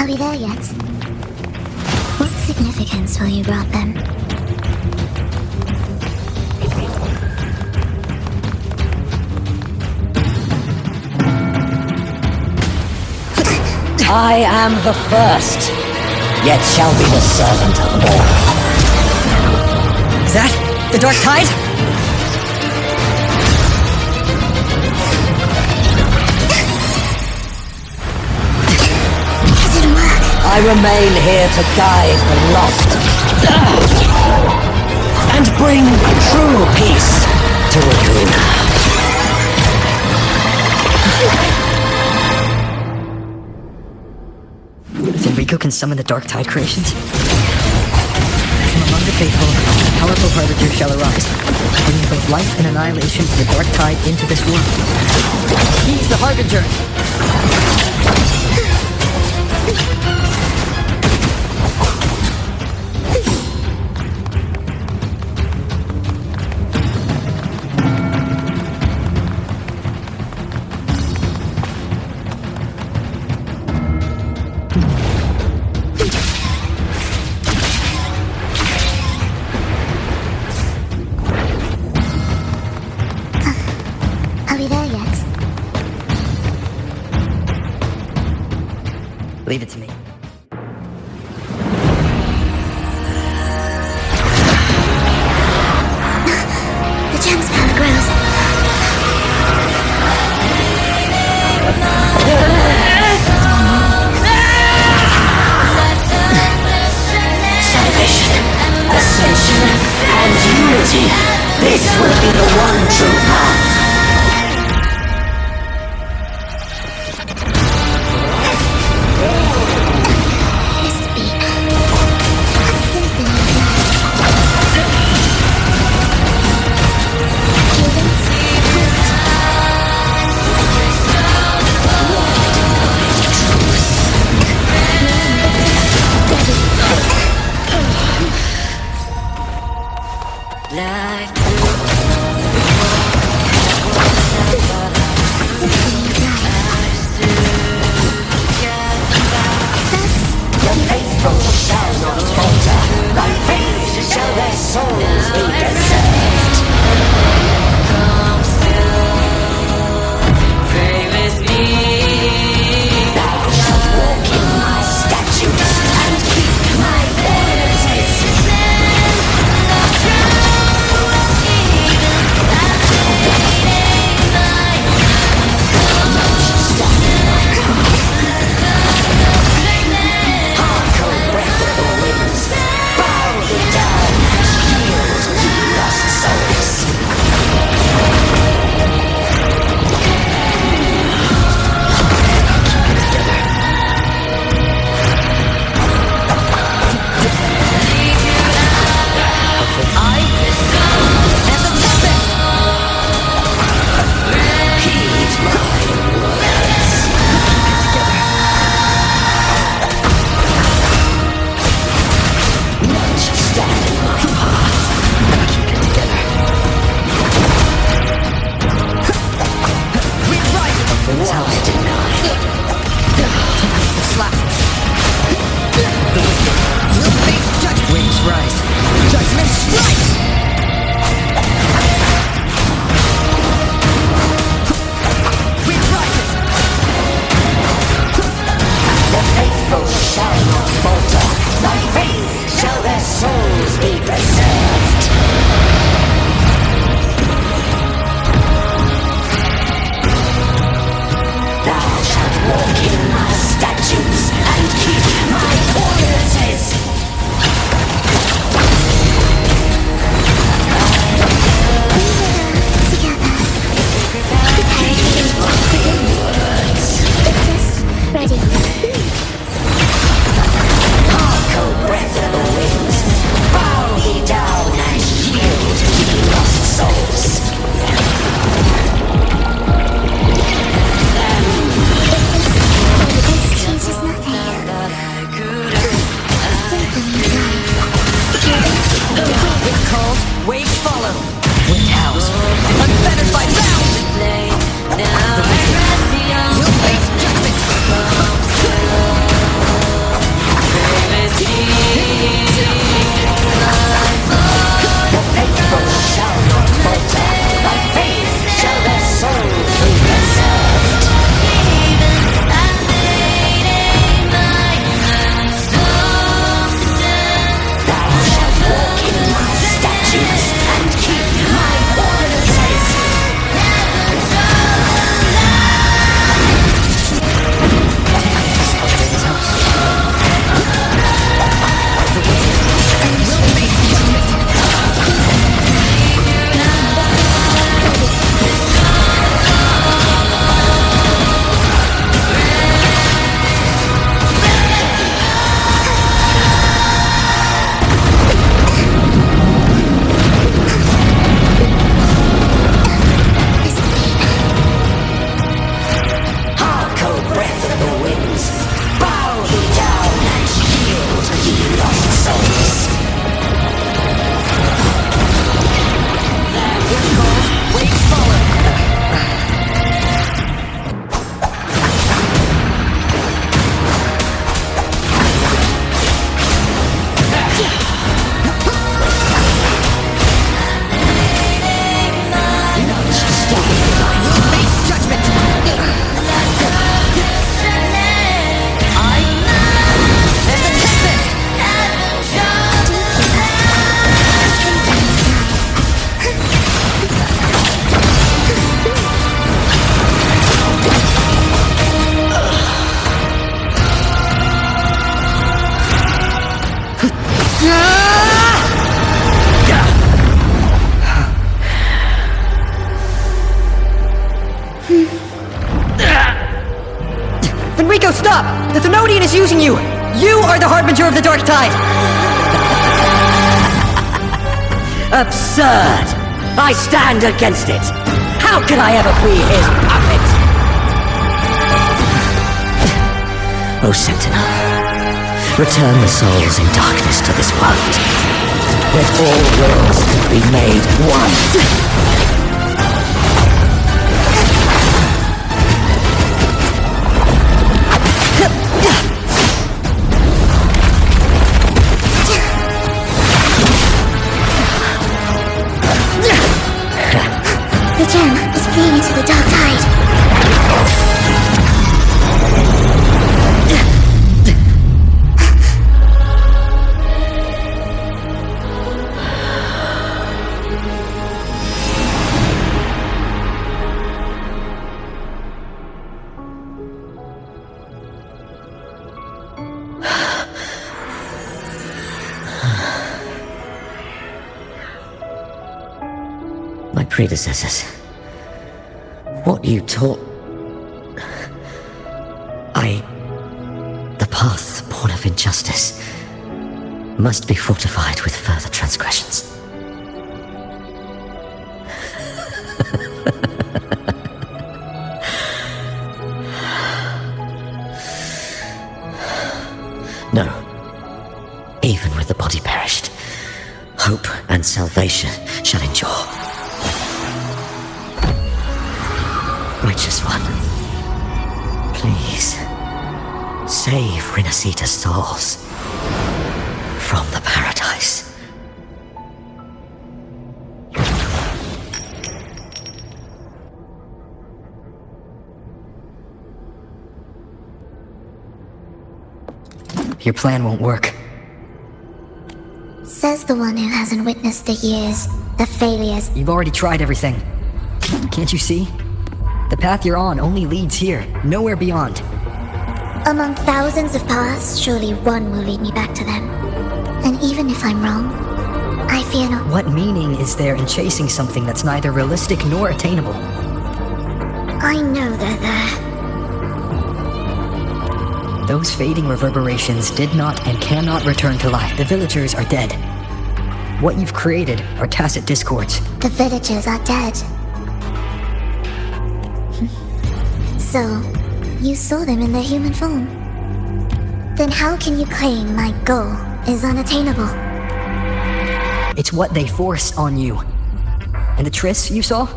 Are we there yet? What significance will you brought them? I am the first, yet shall be the servant of all. Is that the Dark Tide? It didn't work. I remain here to guide the lost and bring true peace to Raccoon. Then Rico can summon the Dark Tide creations? From among the faithful, a powerful harbinger shall arise, bringing both life and annihilation of the Dark Tide into this world. He's the harbinger! Are we there yet? Leave it to me. The gem's power grows. Salvation, ascension, and unity. This will be the one true path. Must be a symphony of life. Cadence, stop! The Thenodian is using you! You are the harbinger of the dark tide! Absurd! I stand against it! How could I ever be his puppet? O Sentinel, return the souls in darkness to this world, where all worlds can be made one. The gem is fleeing into the dark tide. My predecessors, what you taught... The path born of injustice must be fortified with further transgressions. No. Even with the body perished, hope and salvation shall endure. Righteous One, please save Renacita's souls from the paradise. Your plan won't work. Says the one who hasn't witnessed the years, the failures. You've already tried everything. Can't you see? The path you're on only leads here, nowhere beyond. Among thousands of paths, surely one will lead me back to them. And even if I'm wrong, I fear not. What meaning is there in chasing something that's neither realistic nor attainable? I know they're there. Those fading reverberations did not and cannot return to life. The villagers are dead. What you've created are tacit discords. The villagers are dead. So, you saw them in their human form. Then how can you claim my goal is unattainable? It's what they force on you. And the trysts you saw?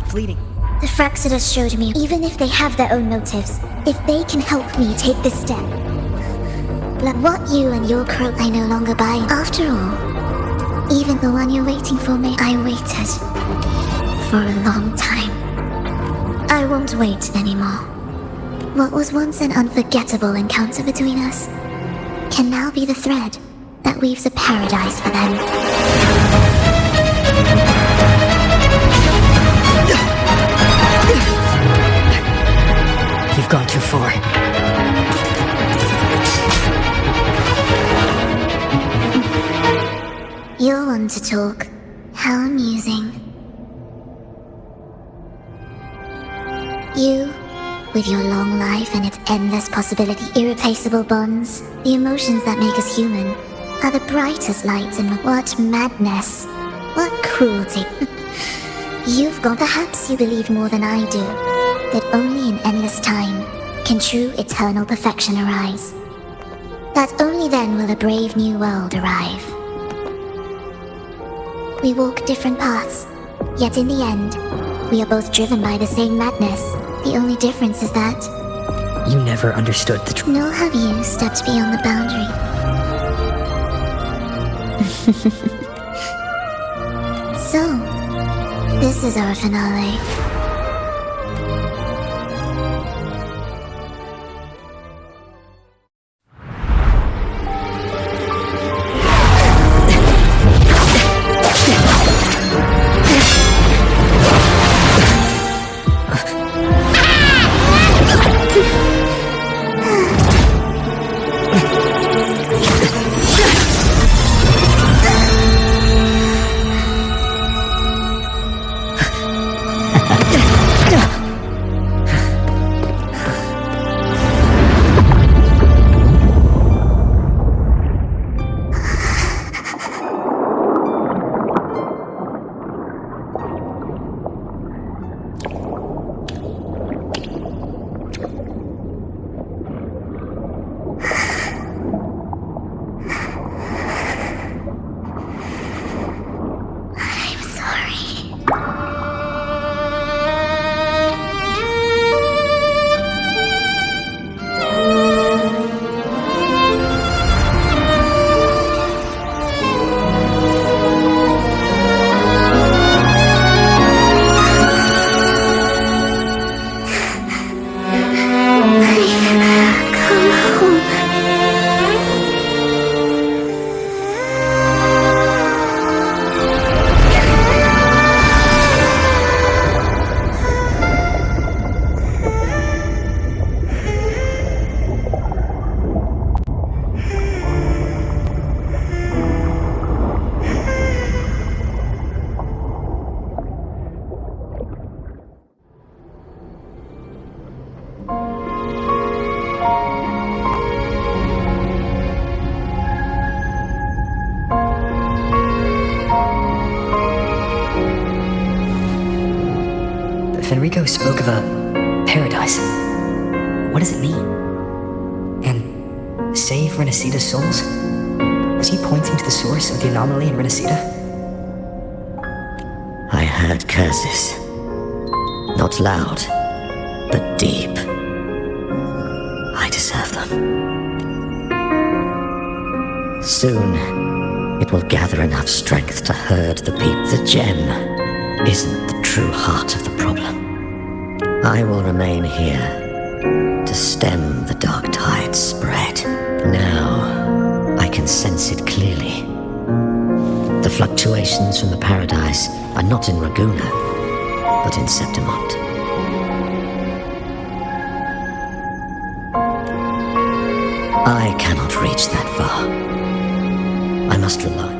Fleeting. The Fraxidus showed me, even if they have their own motives, if they can help me take this step. Like what you and your croak I no longer buy. After all, even the one you're waiting for me, I waited. For a long time. I won't wait anymore. What was once an unforgettable encounter between us can now be the thread that weaves a paradise for them. You've gone too far. You're one to talk. How amusing. You, with your long life and its endless possibility, irreplaceable bonds, the emotions that make us human, are the brightest lights in what madness, what cruelty. You've gone, perhaps you believe more than I do, that only in endless time can true eternal perfection arise. That only then will a brave new world arrive. We walk different paths, yet in the end, we are both driven by the same madness. The only difference is that You never understood the truth. nor have you stepped beyond the boundary. So, this is our finale. Rico spoke of a paradise. What does it mean? And save Renacita's souls? Was he pointing to the source of the anomaly in Renacita? I heard curses. Not loud, but deep. I deserve them. Soon, it will gather enough strength to herd the people. The gem isn't the true heart of the problem. I will remain here to stem the dark tide's spread. Now, I can sense it clearly. The fluctuations from the paradise are not in Raguna, but in Septimont. I cannot reach that far. I must rely.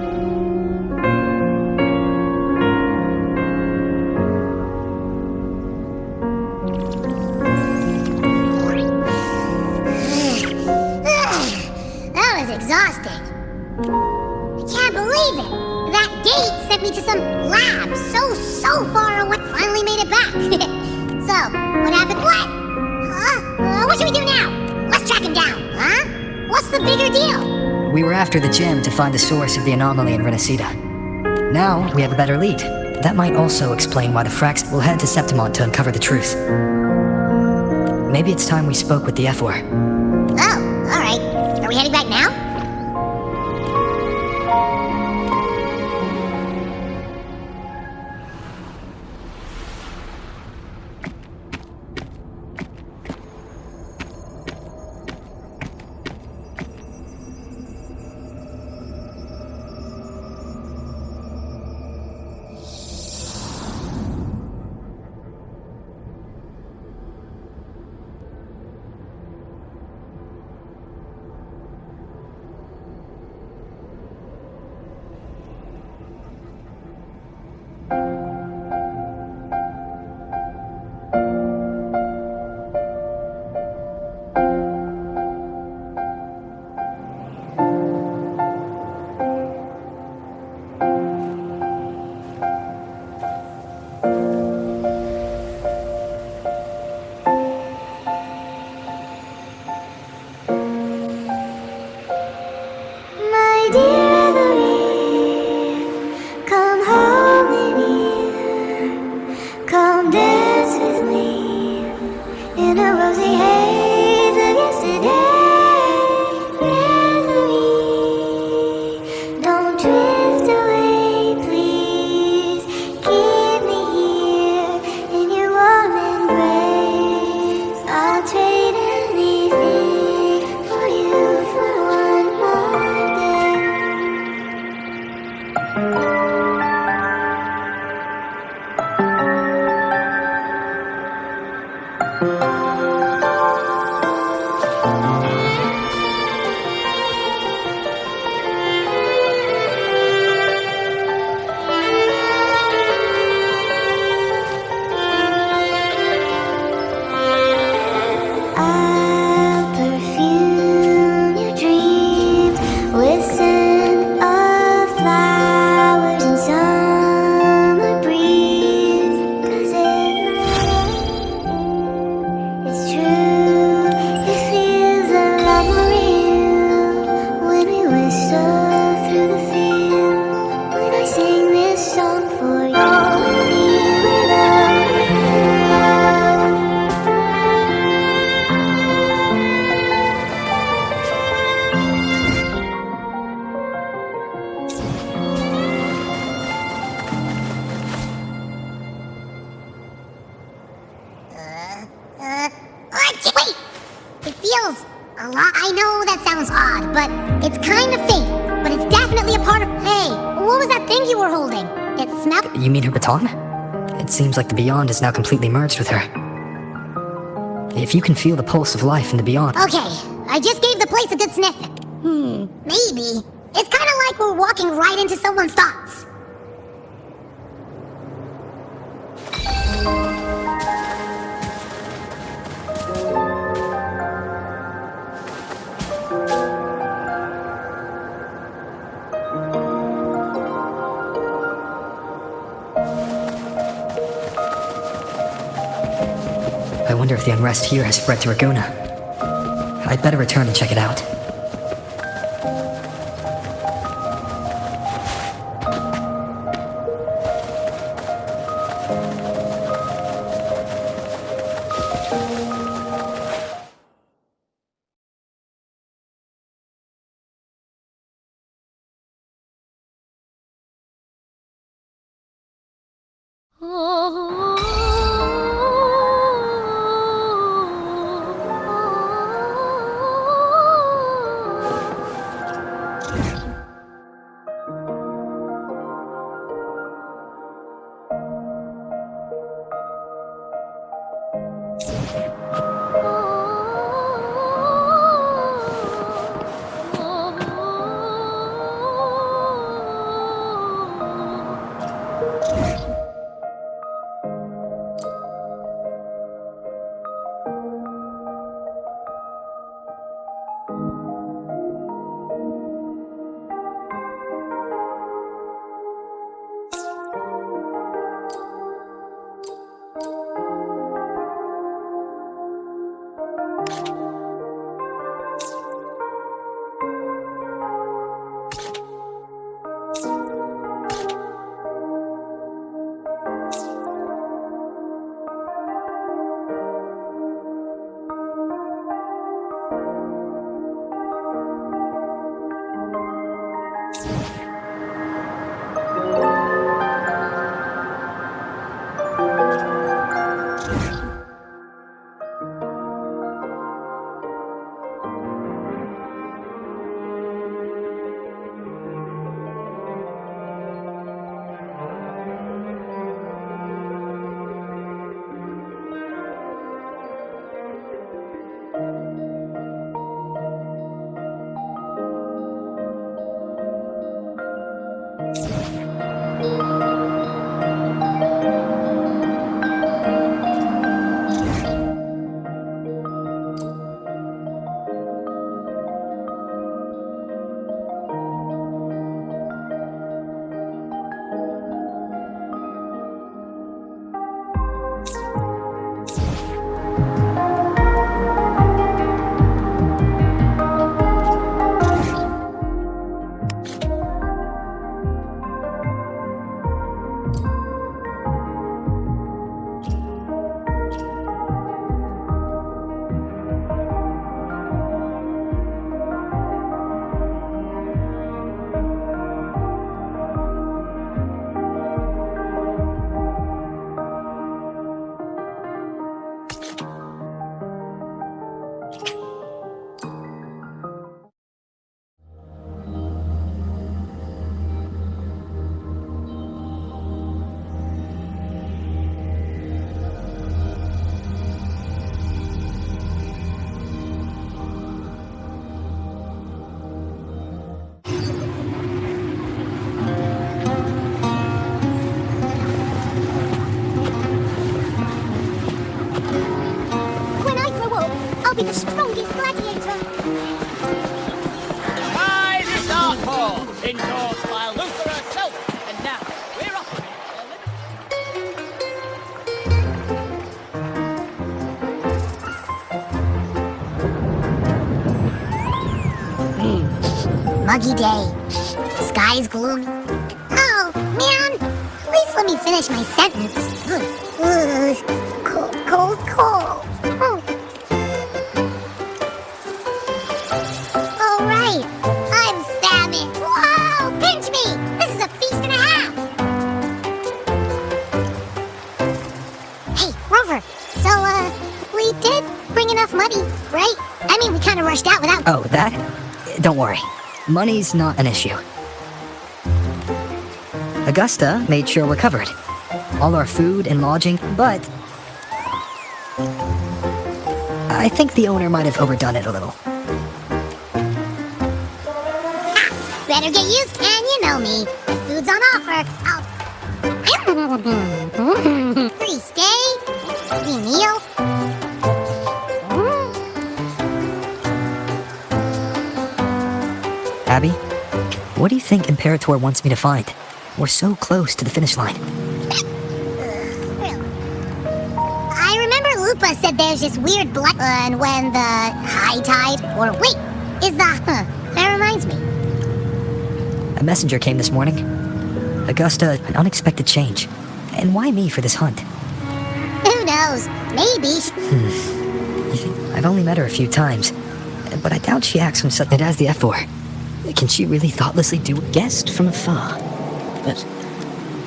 That was exhausting. I can't believe it. That gate sent me to some lab so far away. Finally made it back. So, what happened? What? Huh? What should we do now? Let's track him down, huh? What's the bigger deal? We were after the gem to find the source of the anomaly in Renacita. Now, we have a better lead. That might also explain why the Frax will head to Septimont to uncover the truth. Maybe it's time we spoke with the F-War. Oh, alright. Are we heading back now? My dear Ellery, come home with me. Come dance with me in a rosy haze of yesterday. Ellery, don't drift away, please. Keep me here in your warm embrace. I'll trade anything for you for one more day. I'll perfume your dreams with scent of flowers and summer breeze. 'Cause it's true, it feels a lot more real when we whistle through the field. When I sing this song for you, we'll be without you. Wait! It feels a lot. I know that sounds odd, but it's kind of faint. But it's definitely a part of. Hey, what was that thing you were holding? It smelled. You mean her baton? It seems like the Beyond is now completely merged with her. If you can feel the pulse of life in the Beyond... Okay, I just gave the place a good sniff. Maybe. It's kind of like we're walking right into someone's thoughts. the unrest here has spread to Raguna. I'd better return and check it out. be the strongest gladiator. Rise is our call, endorsed by Luther herself. And now, we're off. Muggy day. Sky's gloomy. Oh, man! At least let me finish my sentence. Cold, cold, cold. All right. I'm famished. Whoa! Pinch me! This is a feast and a half! Hey, Rover. So, we did bring enough money, right? I mean, we kind of rushed out without... Oh, that? Don't worry. Money's not an issue. Augusta made sure we're covered. All our food and lodging, but... I think the owner might have overdone it a little. Ha! Better get used, and you know me. Food's on offer. Free stay, free meal. Abby, what do you think Imperator wants me to find? We're so close to the finish line. Really? I remember Lupa said there's this weird blood, and when the high tide, or wait, is the, that reminds me. A messenger came this morning. Augusta, an unexpected change. And why me for this hunt? Who knows? Maybe. I've only met her a few times, but I doubt she acts from such... It has the F4. Can she really thoughtlessly do... Guessed from afar. But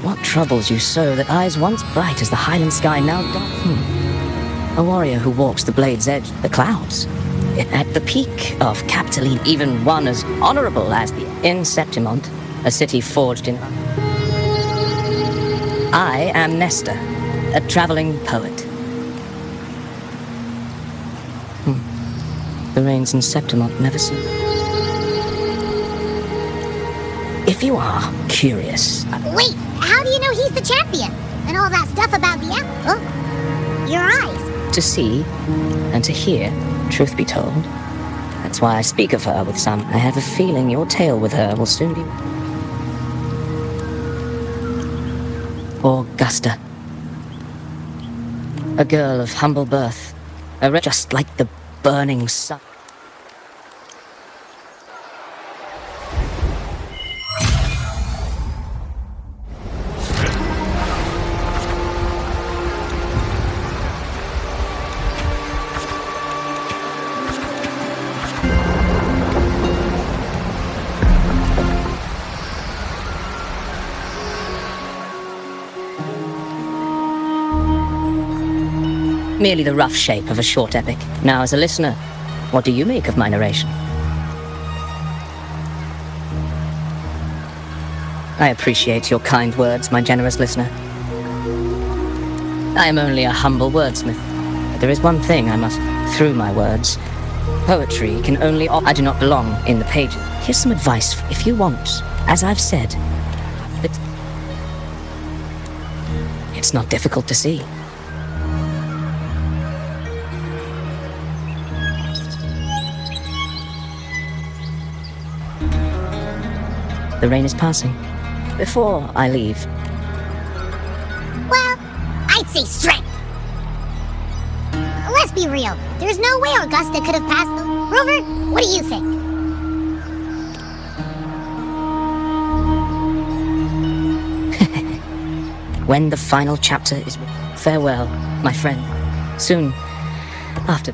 what troubles you so that eyes once bright as the highland sky now dark? A warrior who walks the blade's edge, the clouds. At the peak of Capitoline, even one as honorable as the... In Septimont, a city forged in... I am Nestor, a traveling poet. The rains in Septimont never cease. If you are curious... Wait, how do you know he's the champion? And all that stuff about the apple? Your eyes. To see and to hear, truth be told. That's why I speak of her with some... I have a feeling your tale with her will soon be... Augusta. A girl of humble birth. Just like the burning sun. Merely the rough shape of a short epic. Now, as a listener, what do you make of my narration? I appreciate your kind words, my generous listener. I am only a humble wordsmith. But there is one thing I must... Through my words, poetry can only... I do not belong in the pages. Here's some advice if you want, as I've said. But it's not difficult to see. The rain is passing. Before I leave... Well, I'd say strength. Let's be real. There's no way Augusta could have passed the... Rover, what do you think? When the final chapter is... Farewell, my friend. Soon after...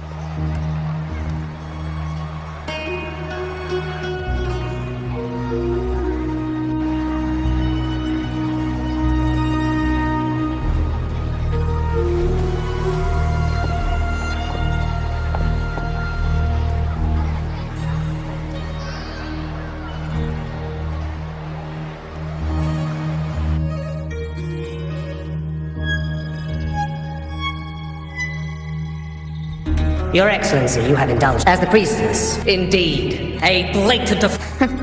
Your Excellency, you have indulged as the priestess. Indeed, a blatant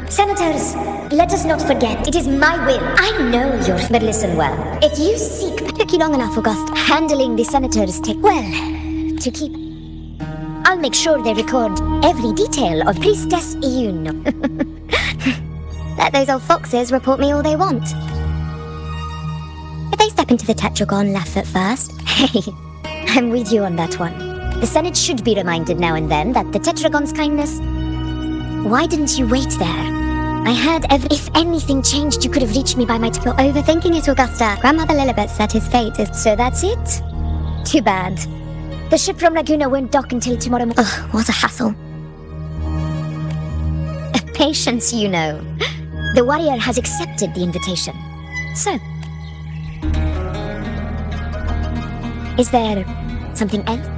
Senators, let us not forget, it is my will. I know you're... But listen well. If you seek... Took you long enough, Augusta. Handling the senators take... Well, to keep... I'll make sure they record every detail of Priestess Iuno. Let those old foxes report me all they want. If they step into the Tetragon left foot first, hey, I'm with you on that one. The Senate should be reminded now and then that the Tetragon's kindness... Why didn't you wait there? I heard if anything changed, you could have reached me by my... You're overthinking it, Augusta. Grandmother Lilibet said his fate is... So that's it? Too bad. The ship from Laguna won't dock until tomorrow morning. Ugh, what a hassle. Patience, you know. The warrior has accepted the invitation. So... Is there something else?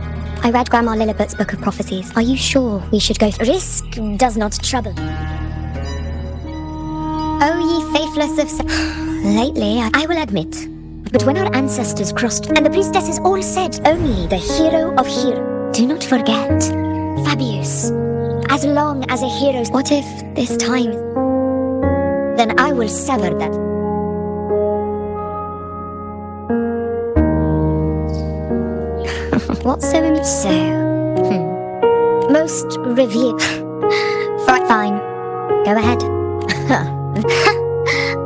I read Grandma Lilibet's Book of Prophecies. Are you sure we should go through? Risk does not trouble. Oh, ye faithless of... Lately, I will admit. But when our ancestors crossed, and the priestesses all said, only the hero of heroes. Do not forget, Fabius. As long as a hero's... What if this time... Then I will sever that... What's so... Most revered... Fine. Go ahead.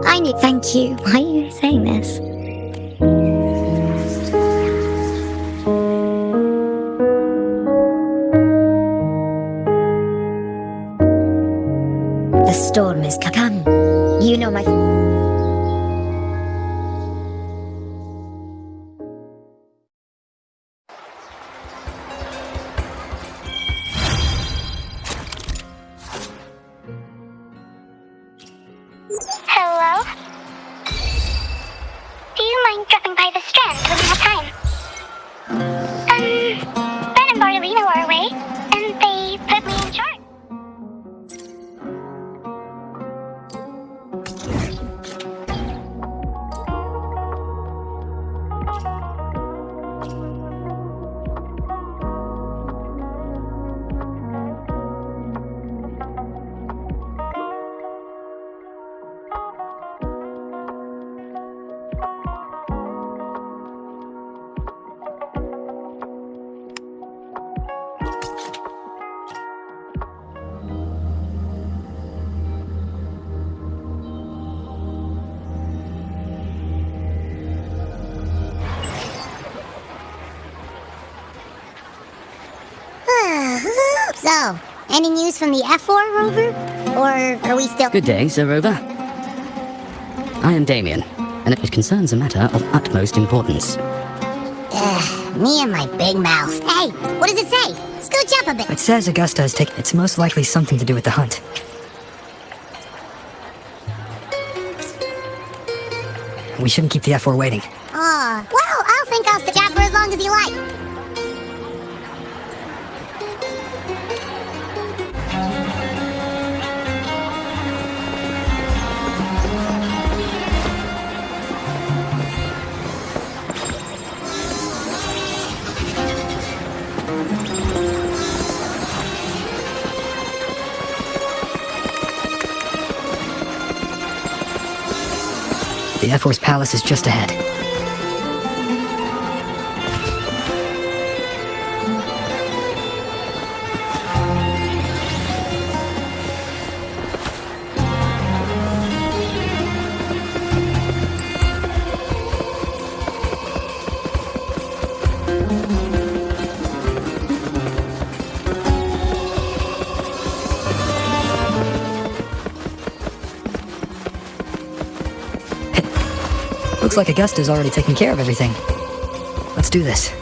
I knew... Thank you. Why are you saying this? storm is come. You know my... Hello? Do you mind dropping by the Strand when you have time? Ben and Bartolino are away, and they put me in charge. So, any news from the F4 rover? Or are we still... Good day, Sir Rover. I am Damien, and it concerns a matter of utmost importance. Me and my big mouth. Hey, what does it say? Scooch up a bit. It says Augusta has taken... It's most likely something to do with the hunt. We shouldn't keep the F4 waiting. Well, I'll think I'll stick out for as long as you like. The F4's palace is just ahead. Looks like Augusta's already taken care of everything. Let's do this.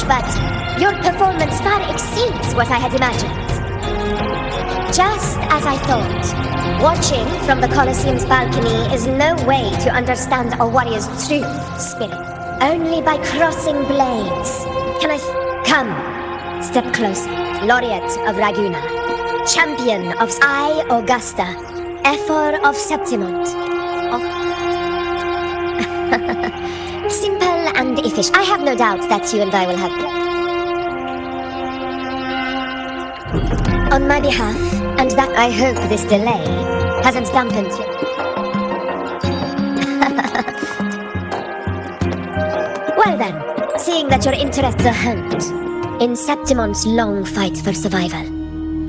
But your performance far exceeds what I had imagined. Just as I thought, watching from the Colosseum's balcony is no way to understand a warrior's true spirit. Only by crossing blades can I... Come, step closer. Laureate of Raguna, champion of... I, Augusta, Ephor of Septimont. Simple and efficient. I have no doubt that you and I will have... On my behalf, and that I hope this delay hasn't dampened you. Well then, seeing that your interests are honed in Septimon's long fight for survival,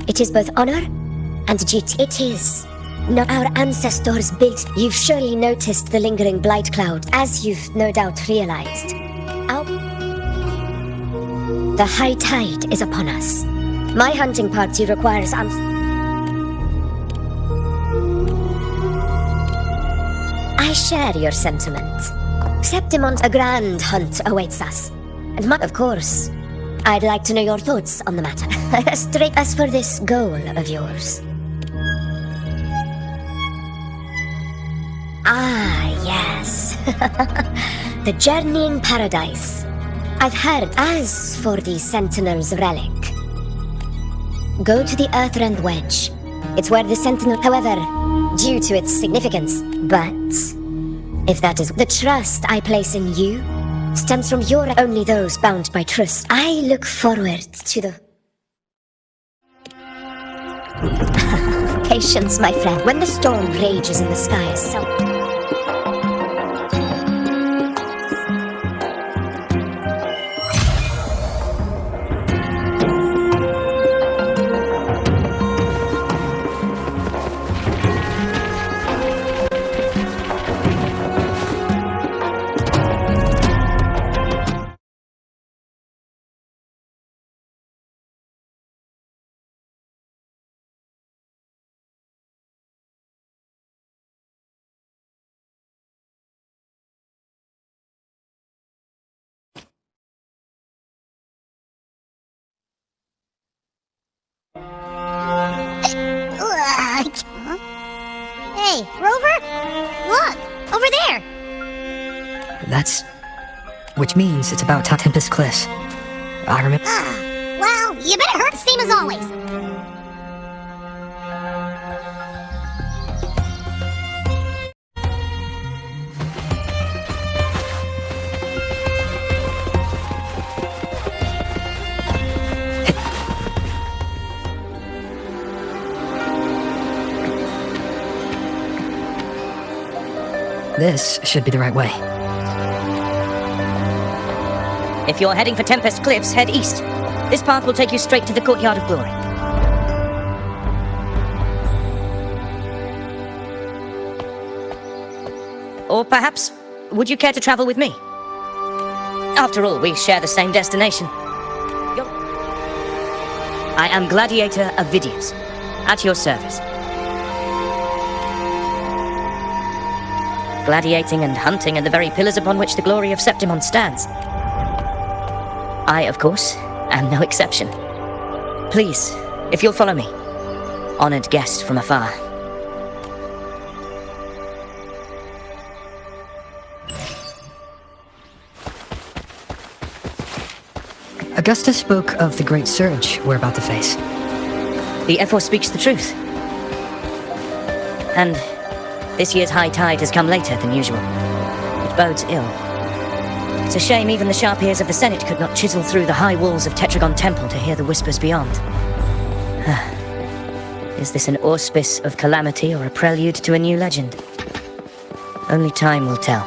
it is both honor and duty. It is not our ancestors built. You've surely noticed the lingering blight cloud, as you've no doubt realized. The high tide is upon us. My hunting party requires I share your sentiment. Septimon's a grand hunt awaits us. And of course, I'd like to know your thoughts on the matter. Straight as for this goal of yours. Ah, yes. The journeying paradise. I've heard. As for the Sentinel's relic, go to the Earthrend Wedge. It's where the Sentinel, however, due to its significance, but if that is the trust I place in you, stems from your only those bound by trust. I look forward to the patience, my friend. When the storm rages in the skies, Hey, Rover? Look! Over there! That's... which means it's about Tempest Cliffs. I remember... Well, you better hurt the same as always. This should be the right way. If you're heading for Tempest Cliffs, head east. This path will take you straight to the Courtyard of Glory. Or perhaps, would you care to travel with me? After all, we share the same destination. I am Gladiator Avidius, at your service. Gladiating and hunting are the very pillars upon which the glory of Septimon stands. I, of course, am no exception. Please, if you'll follow me, honored guest from afar. Augustus spoke of the great surge we're about to face. The F4 speaks the truth. And this year's high tide has come later than usual. It bodes ill. It's a shame even the sharp ears of the Senate could not chisel through the high walls of Tetragon Temple to hear the whispers beyond. Is this an auspice of calamity or a prelude to a new legend? Only time will tell.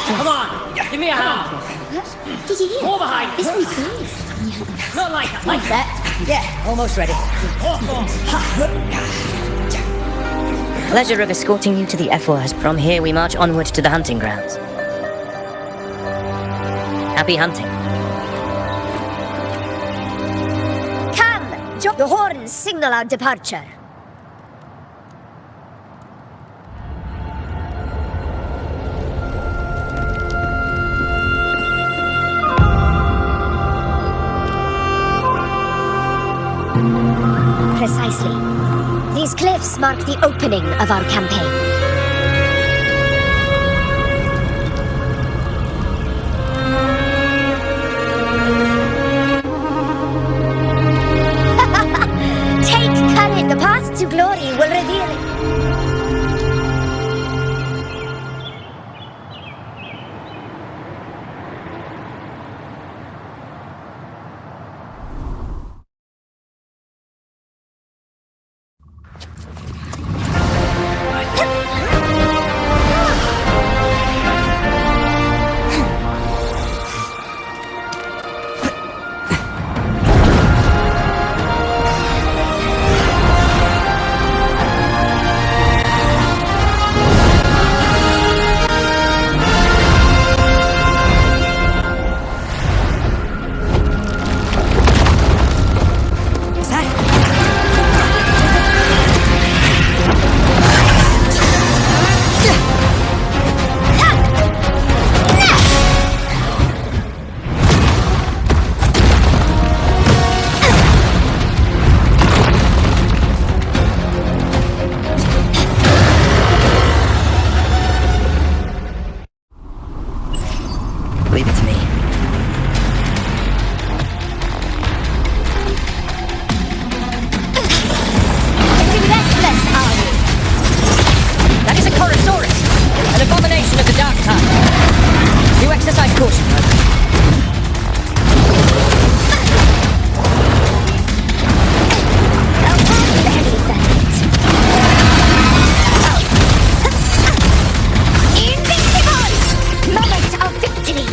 Come on, give me a hand. Did you hear? More behind. This one's serious. Not like that. Like that. Yeah, almost ready. Pleasure of escorting you to the F4. From here we march onward to the hunting grounds. Happy hunting. Come! The horns signal our departure. Precisely. These cliffs mark the opening of our campaign. will reveal it. Is that? Leave it to me. Restless, are you? That is a Chorosaurus, an abomination of the dark tide. You exercise caution, however. Invincible! Moment of victory!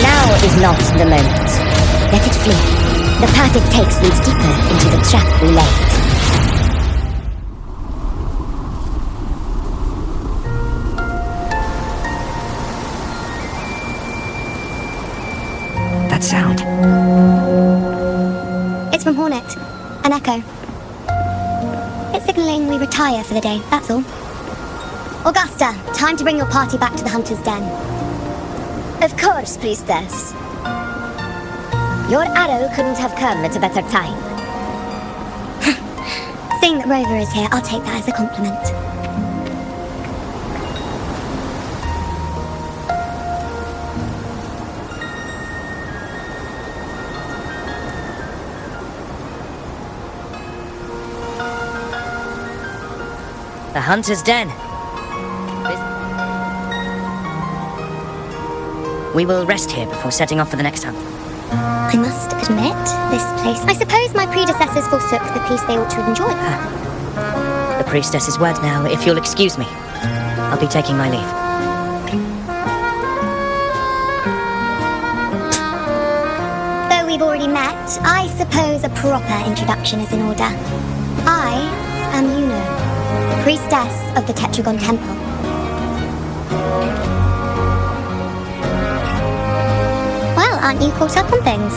Now is not the moment. Let it flee. The path it takes leads deeper into the trap we laid. That sound. It's from Hornet. An echo. It's signaling we retire for the day, that's all. Augusta, time to bring your party back to the Hunter's Den. Of course, priestess. Your arrow couldn't have come at a better time. Seeing that Rover is here, I'll take that as a compliment. The Hunter's Den. We will rest here before setting off for the next hunt. I must admit, this place... I suppose my predecessors forsook the peace they ought to have enjoyed. The priestess's word now, if you'll excuse me. I'll be taking my leave. Though we've already met, I suppose a proper introduction is in order. I am Yuno, priestess of the Tetragon Temple. Well, aren't you caught up on things?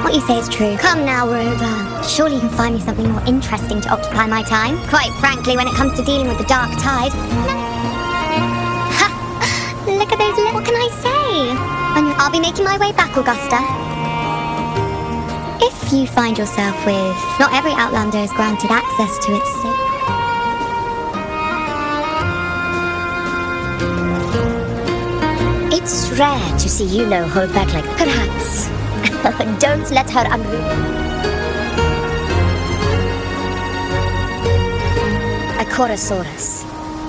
What you say is true. Come now, Rover. Surely you can find me something more interesting to occupy my time. Quite frankly, when it comes to dealing with the dark tide... Ha! Look at those little... What can I say? I'll be making my way back, Augusta. If you find yourself with... Not every Outlander is granted access to its sacred... It's rare to see Yuno hold back like perhaps. Don't let her unruly. A Chorosaurus.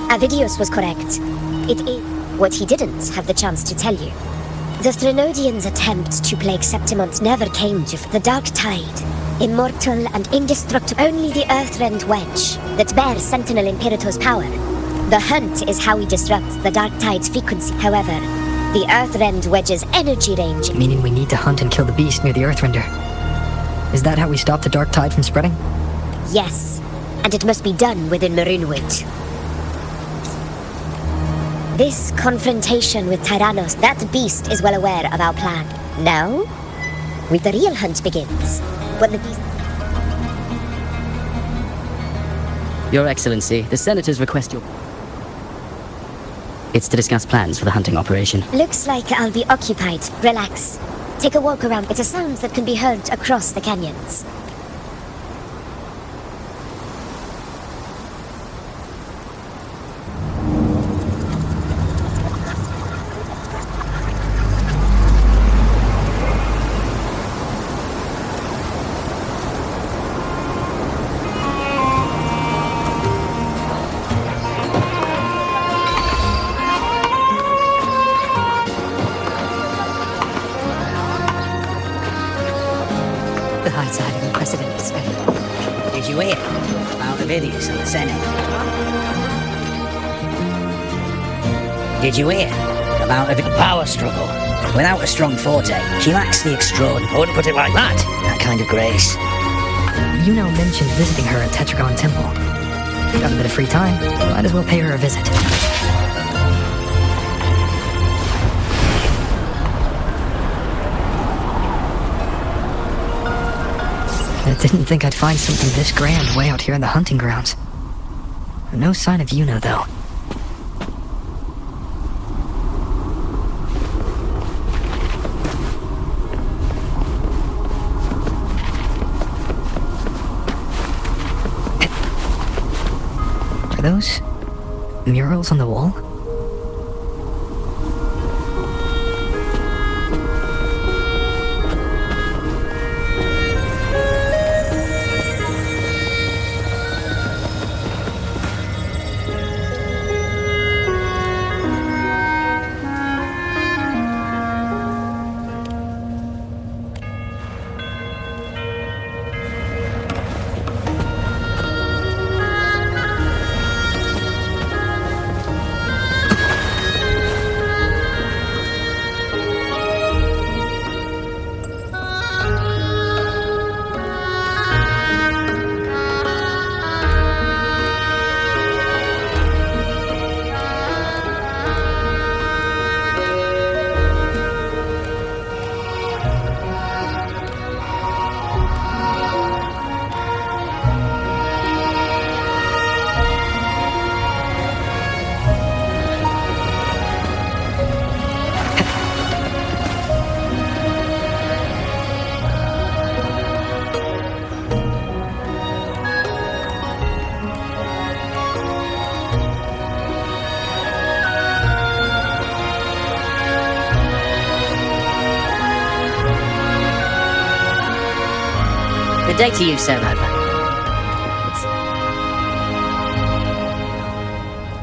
Avidius was correct. It is what he didn't have the chance to tell you. The Threnodians' attempt to plague Septimont never came to the Dark Tide. Immortal and indestructible, only the Earthrend Wedge that bears Sentinel Imperator's power. The hunt is how we disrupt the Dark Tide's frequency. However, the Earthrend Wedge's energy range... Meaning we need to hunt and kill the beast near the Earthrender. Is that how we stop the Dark Tide from spreading? Yes, and it must be done within Maroonwood. This confrontation with Tyrannos, that beast is well aware of our plan. Now, the real hunt begins. When the beast... Your Excellency, the Senators request your... It's to discuss plans for the hunting operation. Looks like I'll be occupied. Relax. Take a walk around. It's a sound that can be heard across the canyons. The high tide of unprecedented spending. Did you hear about the videos of the Senate? Did you hear about a power struggle? Without a strong forte, she lacks the extraordinary. I wouldn't put it like that. That kind of grace. Yuno mentioned visiting her at Tetragon Temple. Got a bit of free time, might as well pay her a visit. I didn't think I'd find something this grand way out here in the hunting grounds. No sign of Yuno, though. Are those murals on the wall? Good day to you, Sir Rover.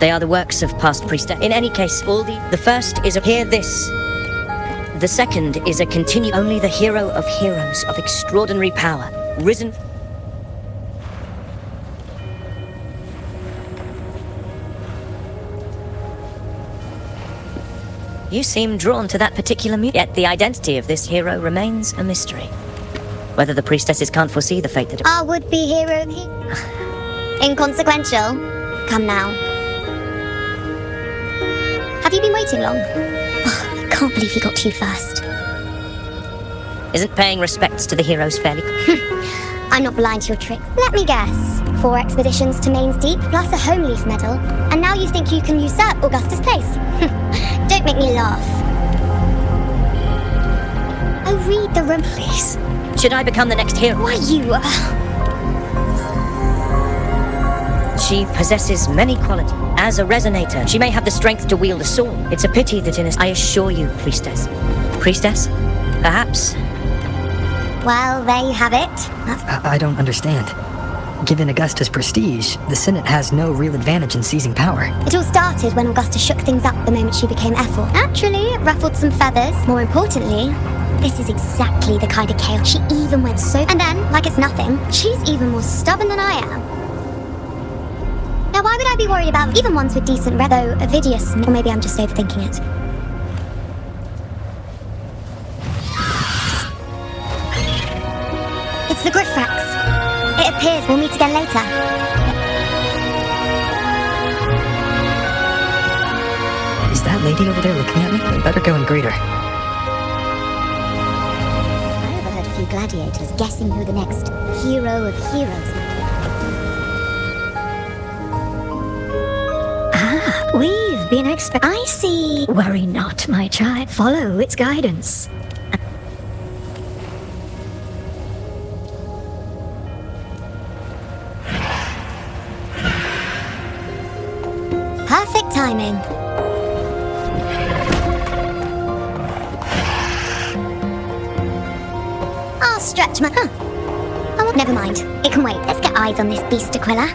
They are the works of past priestess. In any case, all the first is a hear this. The second is a continue. Only the hero of heroes of extraordinary power, risen. You seem drawn to that particular yet the identity of this hero remains a mystery. Whether the priestesses can't foresee the fate that... Our would-be hero... Inconsequential. Come now. Have you been waiting long? Oh, I can't believe you got to you first. Isn't paying respects to the heroes fairly... I'm not blind to your tricks. Let me guess. 4 expeditions to Mains Deep, plus a home leaf medal, and now you think you can usurp Augustus' place? Don't make me laugh. Oh, read the room, please. Should I become the next hero? Why, you... She possesses many qualities. As a resonator, she may have the strength to wield a sword. It's a pity that I assure you, priestess. Priestess? Perhaps? Well, there you have it. I don't understand. Given Augusta's prestige, the Senate has no real advantage in seizing power. It all started when Augusta shook things up the moment she became Ethel. Naturally, it ruffled some feathers. More importantly, this is exactly the kind of chaos. She even went so... And then, like it's nothing, she's even more stubborn than I am. Now, why would I be worried about even ones with decent though Avidius? Or maybe I'm just overthinking it. It's the Griffrax. It appears we'll meet again later. Is that lady over there looking at me? I better go and greet her. I overheard a few gladiators guessing who the next hero of heroes might Ah, we've been I see. Worry not, my child. Follow its guidance. timing. I'll stretch my... Oh, never mind. It can wait. Let's get eyes on this beast, Aquila.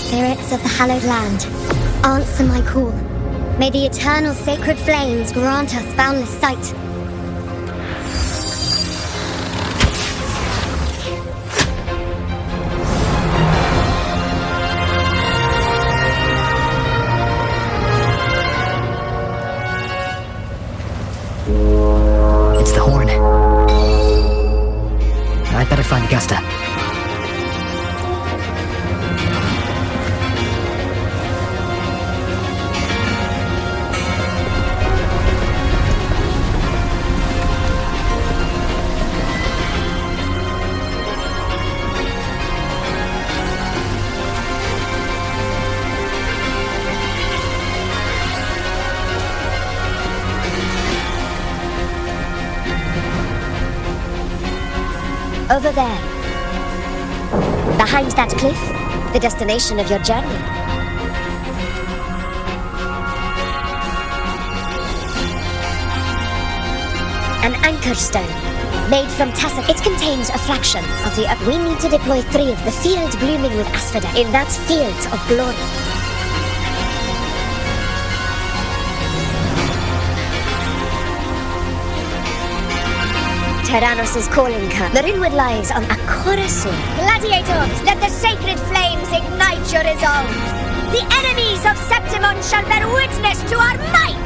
Spirits of the hallowed land, answer my call. May the eternal sacred flames grant us boundless sight. It's the horn. I'd better find Augusta. Over there. Behind that cliff, the destination of your journey. An anchor stone, made from tassa. It contains a fraction of the... We need to deploy 3 of the field blooming with asphodel in that field of glory. Tyrannos is calling her. The Ringwood lies on a Corazon. Gladiators, let the sacred flames ignite your resolve. The enemies of Septimon shall bear witness to our might!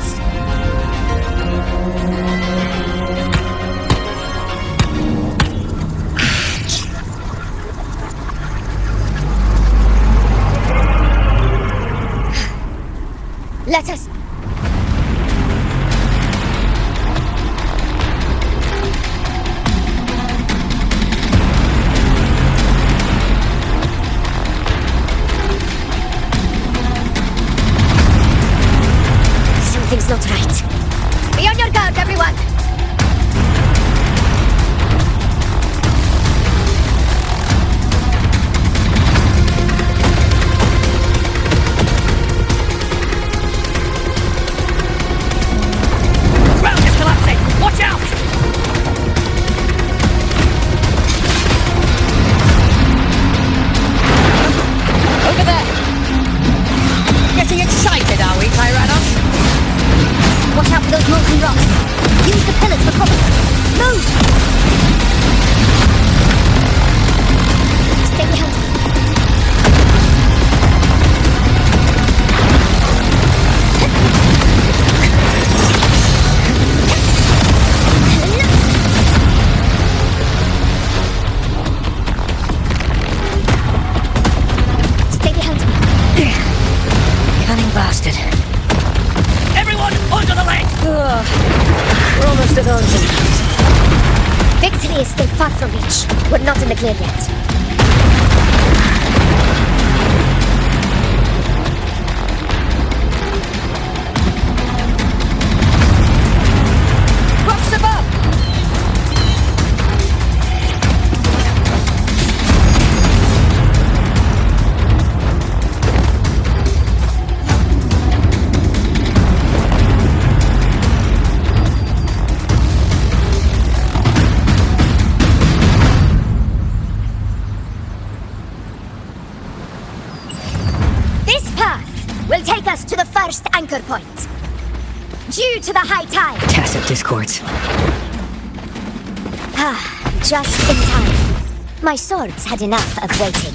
Let us... Something's not right. Be on your guard, everyone! Ground is collapsing! Watch out! Over there! Getting excited, are we, Tyrannos? Watch out for those molten rocks. Use the pillars for cover. Move! Stay behind. Stay behind me. Cunning bastard. Everyone, under the leg! We're almost at Origin. Victory is still far from reach. We're not in the clear yet. Rocks above! This path will take us to the first anchor point. Due to the high tide. Tacit discords. Just in time. My swords had enough of waiting.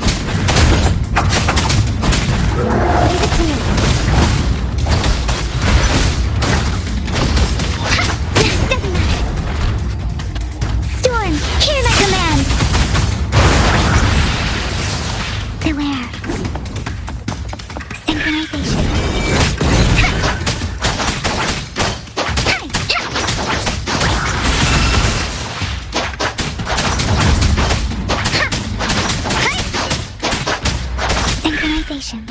Leave it to me. Synchronization.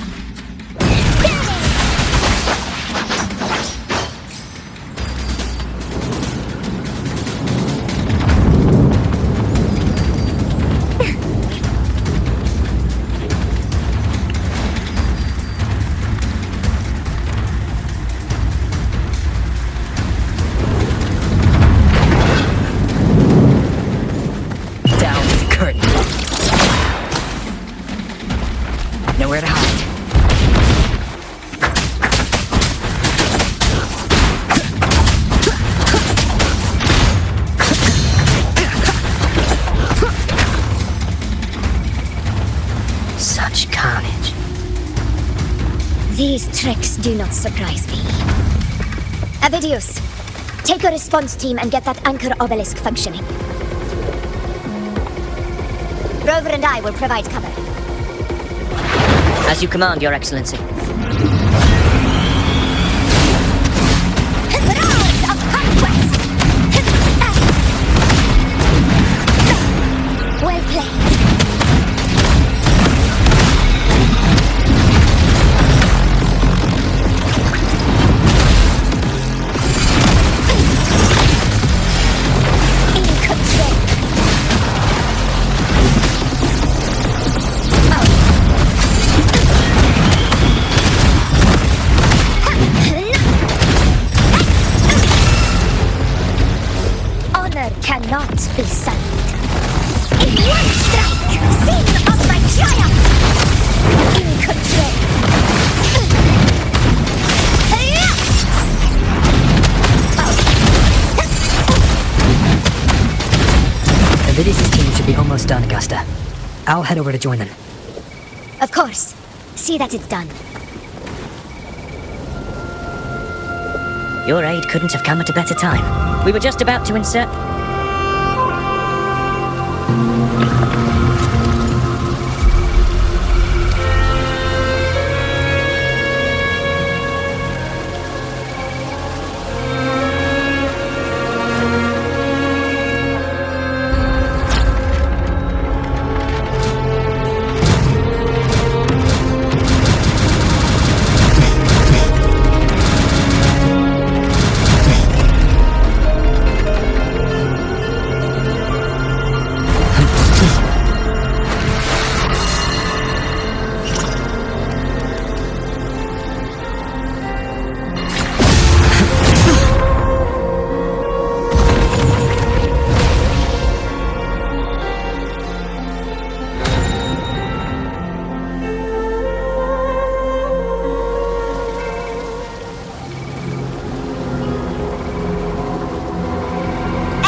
Down with the curtain. Nowhere to hide. Such carnage. These tricks do not surprise me. Avidius, take a response team and get that anchor obelisk functioning. Rover and I will provide cover. As you command, Your Excellency. Roars of conquest! Well played. In control. Honor cannot be sullied. In one strike, sing of my triumph! In control. Avidius' team should be almost done, Augusta. I'll head over to join them. Of course. See that it's done. Your aid couldn't have come at a better time. We were just about to insert...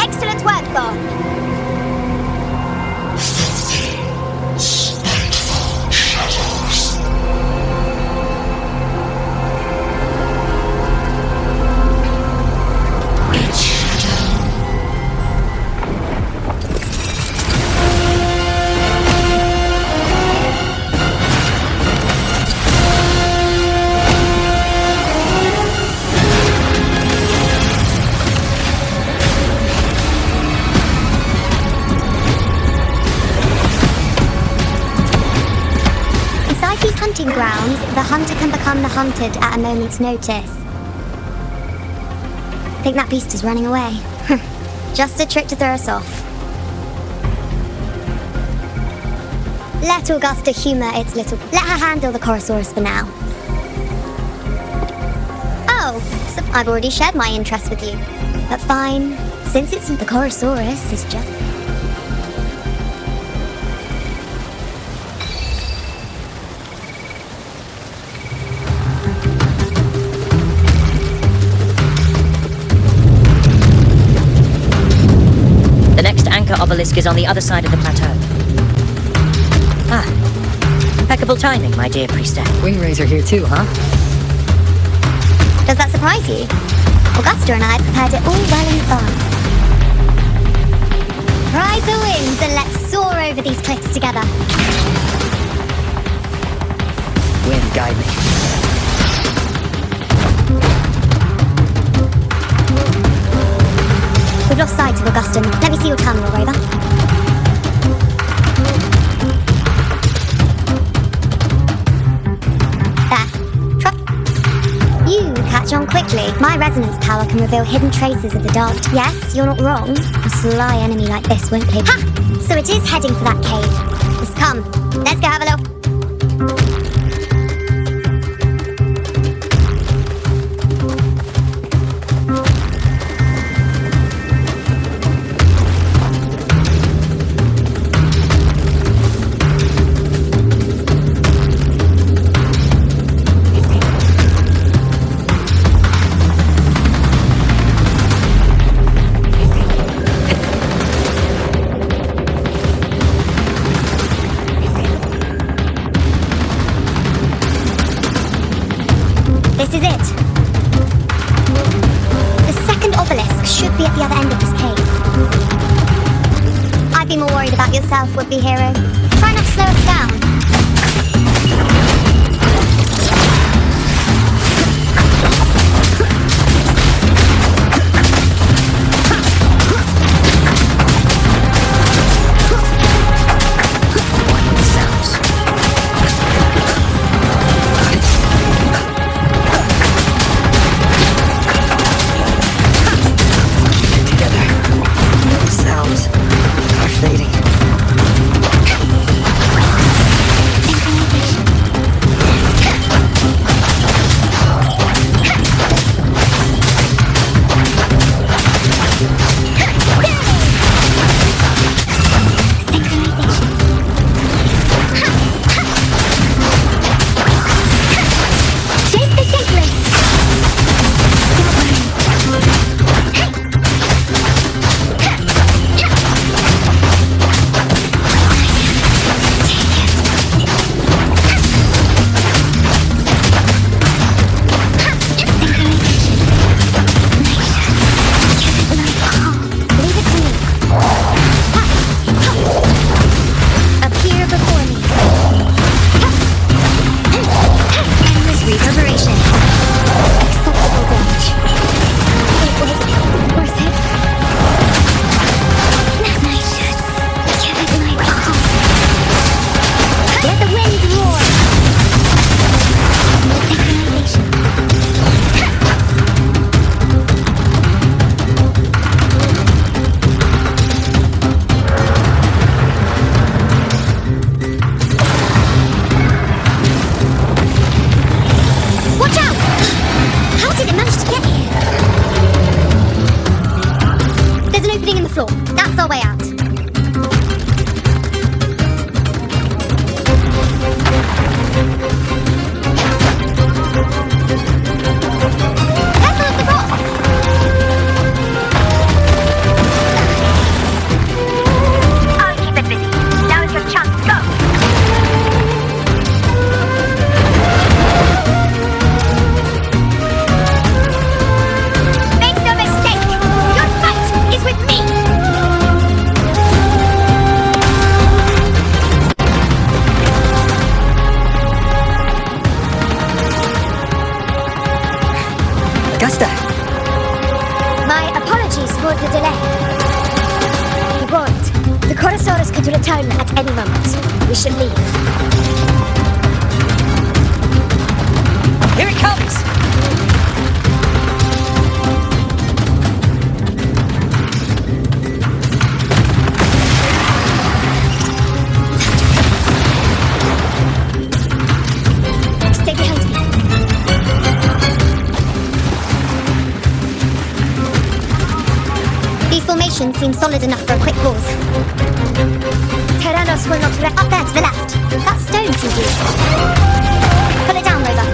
Excellent work, Thor. Hunting grounds, the hunter can become the hunted at a moment's notice. Think that beast is running away. Just a trick to throw us off. Let Augusta humor its little... Let her handle the Chorosaurus for now. Oh, so I've already shared my interest with you. But fine, since it's the Chorosaurus is just... The next anchor obelisk is on the other side of the plateau. Ah. Impeccable timing, my dear priestess. Wingrazor here too, huh? Does that surprise you? Augusta and I prepared it all well in advance. Ride the winds and let's soar over these cliffs together. Wind, guide me. We've lost sight of Augustine. Let me see your terminal, Rover. You catch on quickly. My resonance power can reveal hidden traces of the dark. Yes, you're not wrong. A sly enemy like this won't pay. Ha! So it is heading for that cave. Just come. Let's go have a look. This is it. The second obelisk should be at the other end of this cave. I'd be more worried about yourself, would-be hero. Try not to slow us down. return at any moment. We should leave. Here it comes! Stay behind me. These formations seem solid enough for a quick pause. Terranos will not wreck. Up there to the left. That stone seems useful. Pull it down, Rover.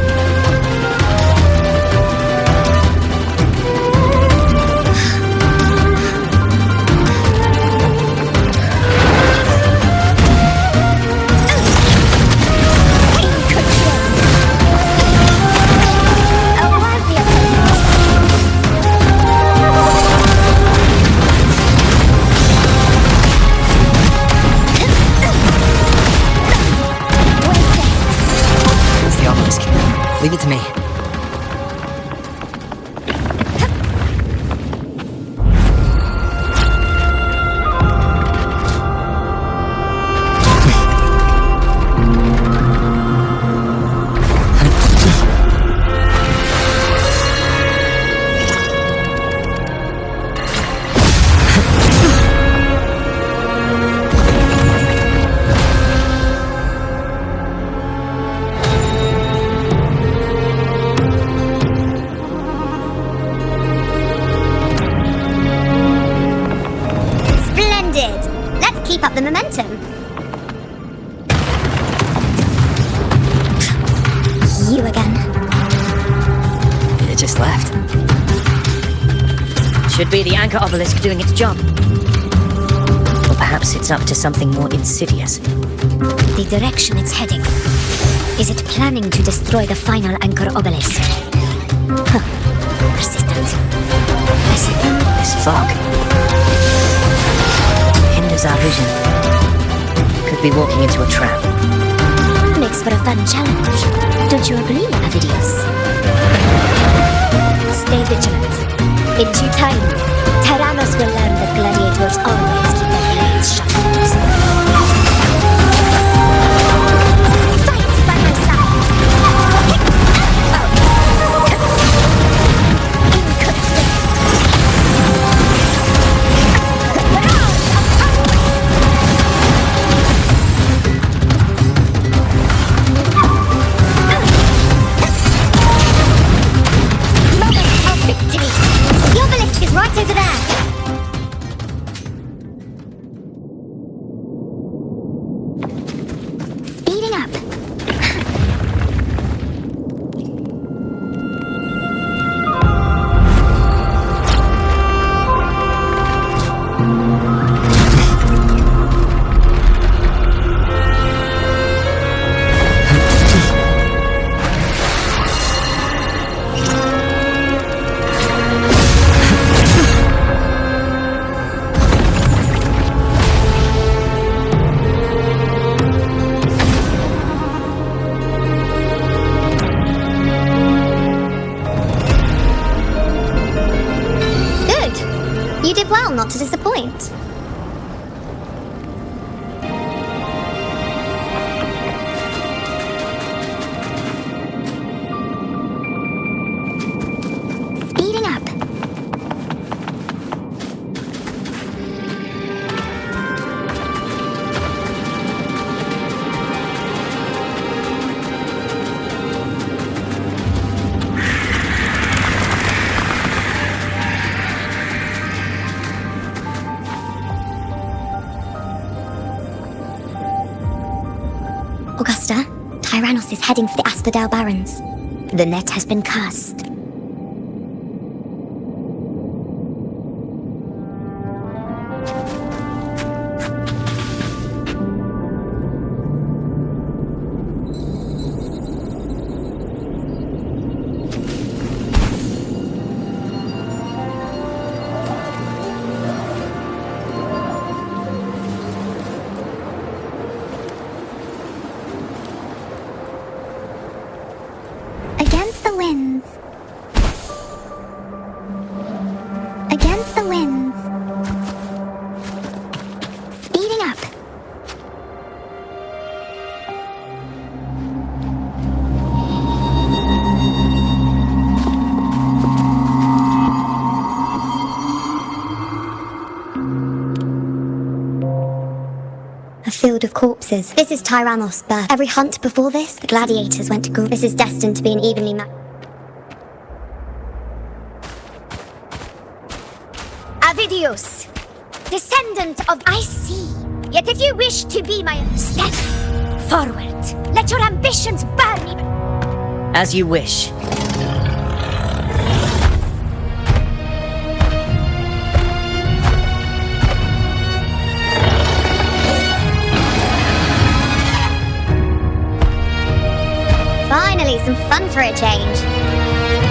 Leave it to me. Keep up the momentum. You again. It just left. Should be the anchor obelisk doing its job. Or perhaps it's up to something more insidious. The direction it's heading. Is it planning to destroy the final anchor obelisk? Huh. Persistent. Listen, this fog hinders our vision. Could be walking into a trap. Makes for a fun challenge. Don't you agree, Avidius? Stay vigilant. In due time, Tyrannos will learn that gladiators always keep their blades sharpened. Fight by my side! The obelisk is right over there. Speeding up. You did well not to disappoint. Speeding up. Augusta, Tyrannos is heading for the Asphodel Barrens. The net has been cast. Against the winds. Against the winds. Speeding up. A field of corpses. This is Tyrannos' birth. Every hunt before this, the gladiators went to gore. This is destined to be an evenly matched. Avidius, descendant of... I see. Yet if you wish to be my... Step forward. Let your ambitions burn me. As you wish. Finally, some fun for a change.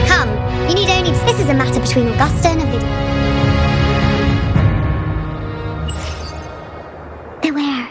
Come, you need only... This is a matter between Augusta and Avidius. Beware.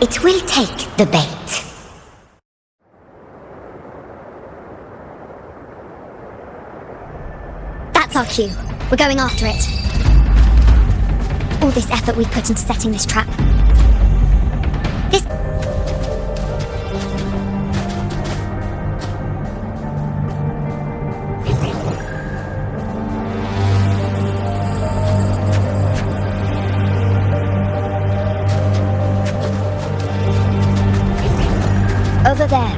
It will take the bait. That's our cue. We're going after it. All this effort we've put into setting this trap. This... Over there.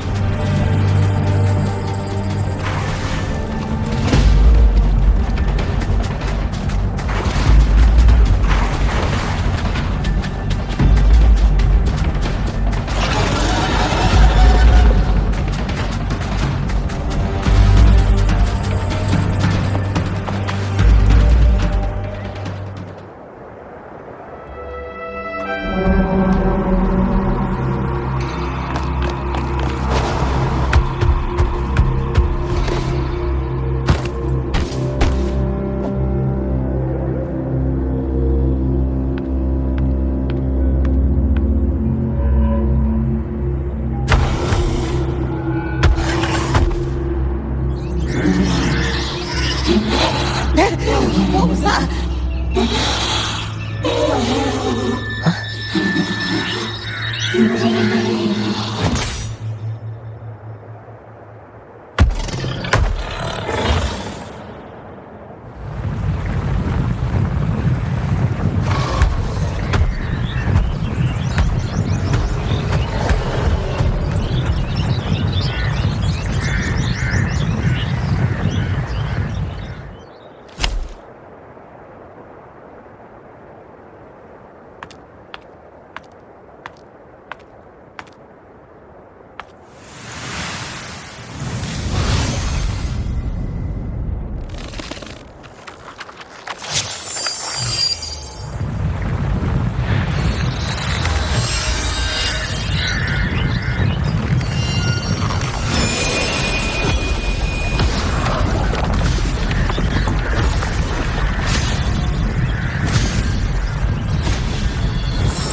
What was that?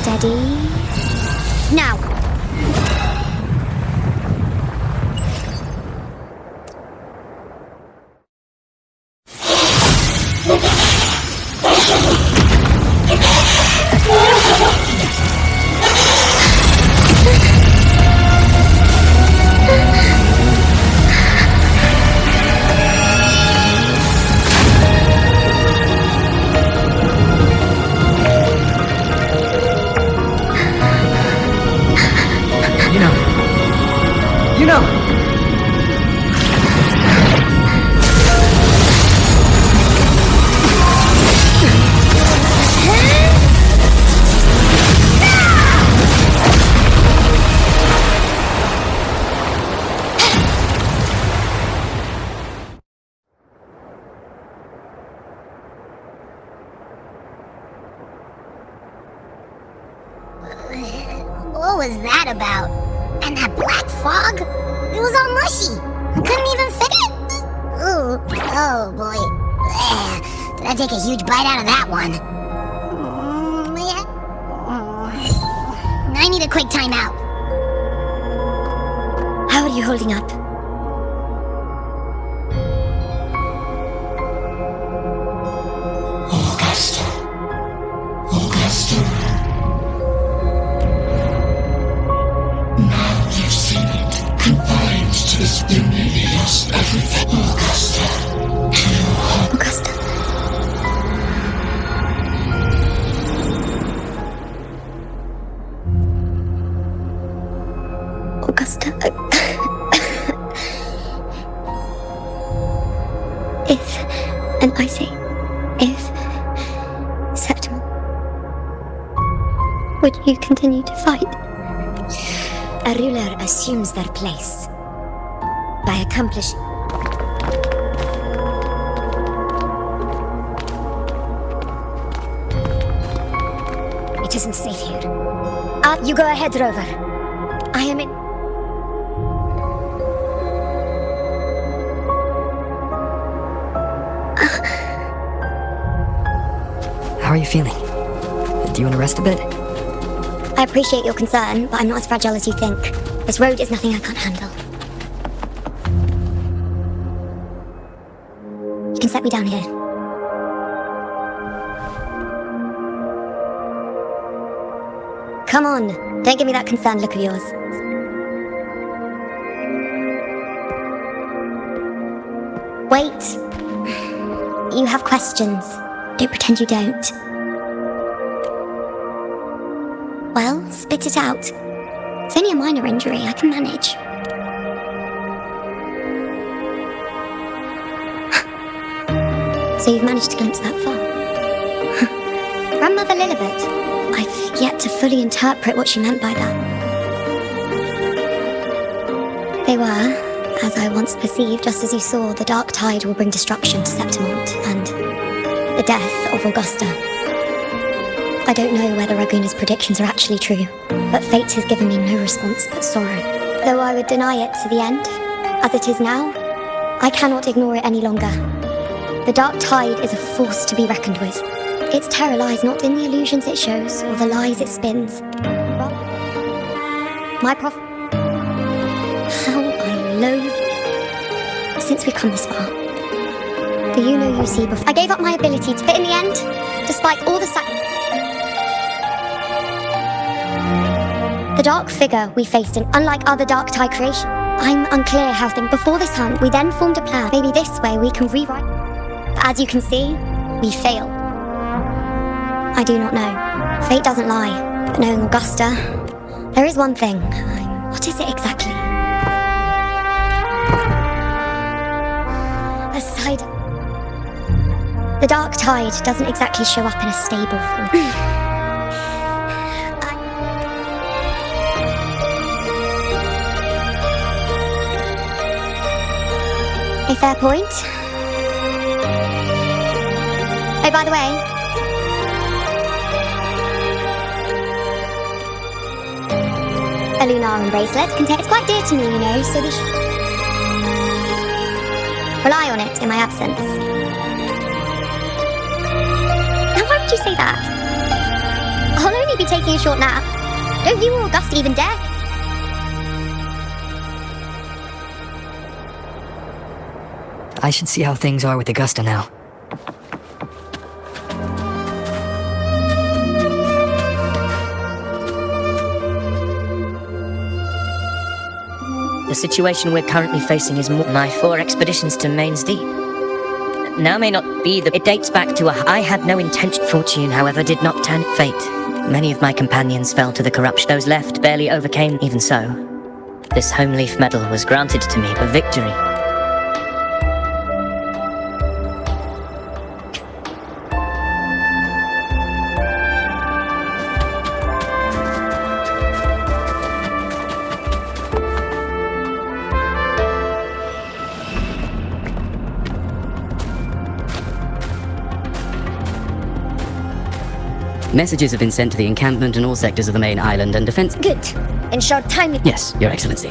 Steady. Now. You know. What was that about? And that black fog? It was all mushy. I couldn't even fit it. Ooh, oh boy. Ugh. Did I take a huge bite out of that one? I need a quick timeout. How are you holding up? Augusta. Now you've seen it. Confined to this union, he lost everything. Augusta. Augusta. Augusta. If, and I say, if, Septim, would you continue to fight? A ruler assumes their place by accomplishing. It isn't safe here. You go ahead, Rover. I am in. How are you feeling? Do you want to rest a bit? I appreciate your concern, but I'm not as fragile as you think. This road is nothing I can't handle. You can set me down here. Come on, don't give me that concerned look of yours. Wait. You have questions. Don't pretend you don't. Well, spit it out. It's only a minor injury, I can manage. So you've managed to glimpse that far? Grandmother Lilibet, I've yet to fully interpret what she meant by that. They were, as I once perceived, just as you saw, the dark tide will bring destruction to Septimont, and the death of Augusta. I don't know whether Raguna's predictions are actually true, but fate has given me no response but sorrow. Though I would deny it to the end, as it is now, I cannot ignore it any longer. The dark tide is a force to be reckoned with. Its terror lies not in the illusions it shows, or the lies it spins. My How I loathe. Since we've come this far. Do you know you see before? I gave up my ability to, but in the end, despite all the the dark figure we faced in, unlike other dark tide creation, I'm unclear how things. Before this hunt, we then formed a plan. Maybe this way we can rewrite. But as you can see, we fail. I do not know. Fate doesn't lie. But knowing Augusta, there is one thing. What is it exactly? Aside. The dark tide doesn't exactly show up in a stable form. A fair point. Oh, by the way, a Lunaran bracelet contains. It's quite dear to me, you know, so we should rely on it in my absence. Now, why would you say that? I'll only be taking a short nap. Don't you or Augusta even dare? I should see how things are with Augusta now. The situation we're currently facing is more my 4 expeditions to Main's Deep. Now may not be the... It dates back to I had no intention. Fortune, however, did not turn fate. Many of my companions fell to the corruption. Those left barely overcame. Even so, this Homeleaf medal was granted to me for victory. Messages have been sent to the encampment and all sectors of the main island and defense. Good. In short time. Yes, Your Excellency.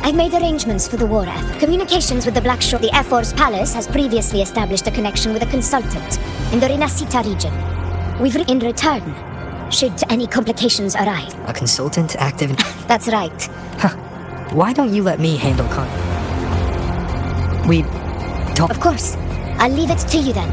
I've made arrangements for the war effort. Communications with the Black Shore. The Air Force Palace has previously established a connection with a consultant in the Rinascita region. We've in return, should any complications arise. A consultant active in... That's right. Huh. Why don't you let me handle We talk... Of course. I'll leave it to you then.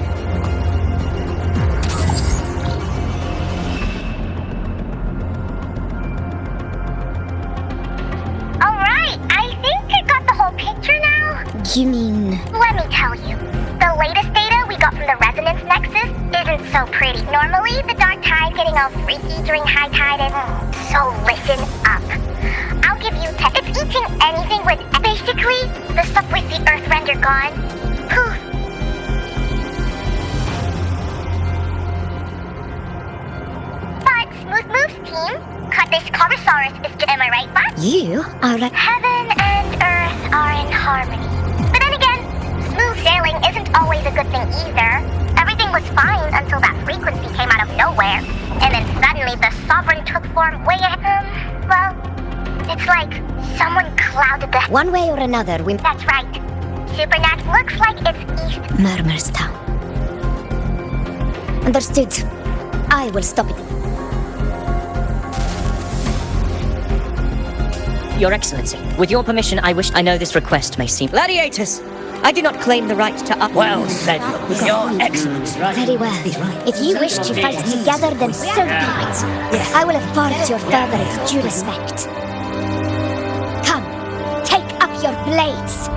Alright, I think I got the whole picture now. You mean... Let me tell you. The latest data we got from the Resonance Nexus isn't so pretty. Normally, the dark tide getting all freaky during high tide is... So listen up. I'll give you it's eating anything with... Basically, the stuff with the Earth render gone. But Smooth Move's team cut this Corosaurus is... Am I right, Bart? You are right. Heaven and Earth are in harmony. But then again, smooth sailing isn't always a good thing either. Everything was fine until that frequency came out of nowhere. And then suddenly the Sovereign took form way ahead. Well, it's like someone clouded the... One way or another, we... That's right. Supernat looks like it's east. Murmur's Town. Understood. I will stop it. Your Excellency, with your permission, I know this request may seem... Gladiators! I do not claim the right to up... Well said, Your Excellency. Very well. If you wish to fight together, then so be it. I will afford your father its due respect. Come, take up your blades.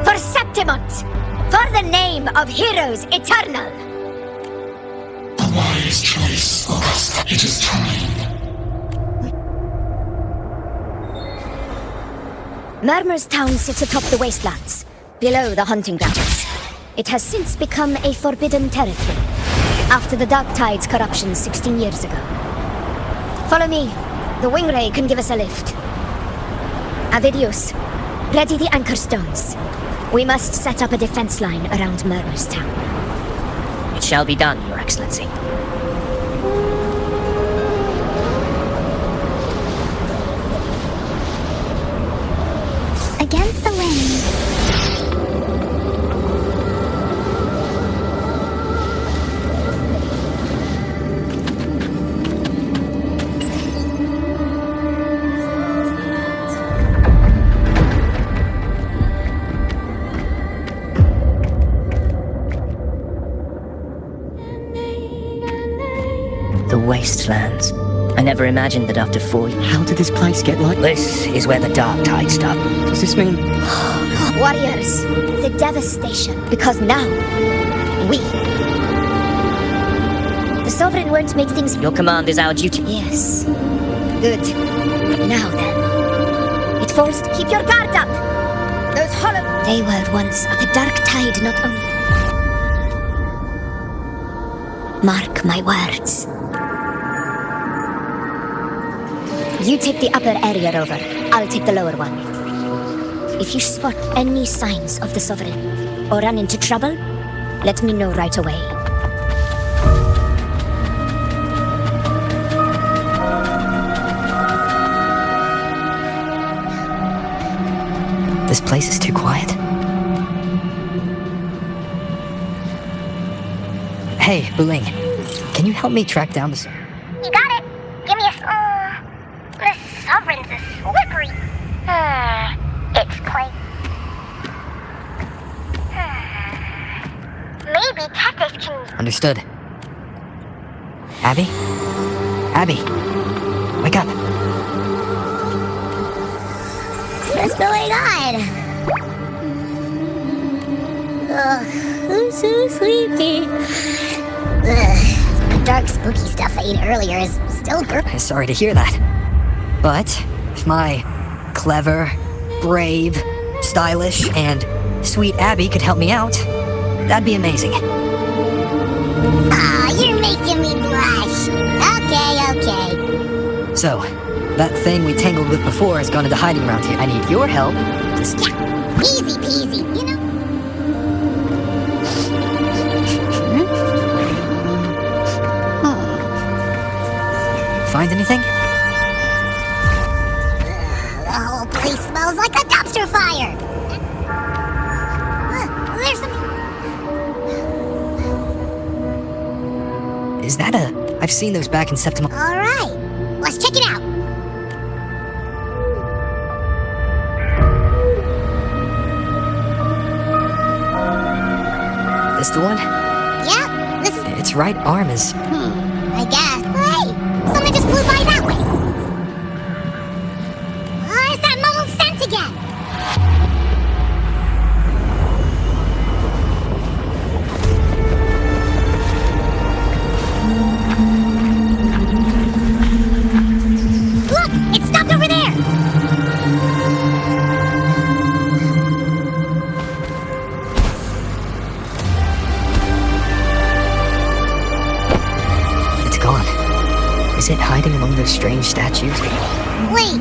For Septimont! For the name of heroes eternal! A wise choice, Augusta. It is time. Murmur's Town sits atop the wastelands, below the hunting grounds. It has since become a forbidden territory, after the Dark Tide's corruption 16 years ago. Follow me. The Wingray can give us a lift. Avidius, ready the anchor stones. We must set up a defense line around Murmur's Town. It shall be done, Your Excellency. Against the wind. The wastelands. I never imagined that after 4 years... How did this place get like This is where the Dark Tide stopped. Does this mean... Warriors, the devastation, because now, we. The Sovereign won't make things... Your command is our duty. Yes. Good. Now then, it falls to keep your guard up. Those hollow... They were once of the Dark Tide, not only... Mark my words. You take the upper area over. I'll take the lower one. If you spot any signs of the Sovereign, or run into trouble, let me know right away. This place is too quiet. Hey, Buling, can you help me track down the... You got it. Give me a... the Sovereign's is slippery. It's clay. Maybe Tethys can... Understood. Abby? Abby, wake up. What's going on? Ugh, I'm so sleepy. The dark, spooky stuff I ate earlier is still Sorry to hear that. But if my clever, brave, stylish, and sweet Abby could help me out, that'd be amazing. Ah, you're making me blush. Okay. So, that thing we tangled with before has gone into hiding around here. I need your help to... Yeah, easy peasy, you know? Find anything? The whole place smells like a dumpster fire. There's some... Is that a... I've seen those back in Septimont. All right, let's check it out. This the one? Yep, this is... Its right arm is... I guess. Hey, someone just flew by that way. It's that muddled scent again. Look, it stopped over there. It's gone. Is it hiding among those strange statues? Wait,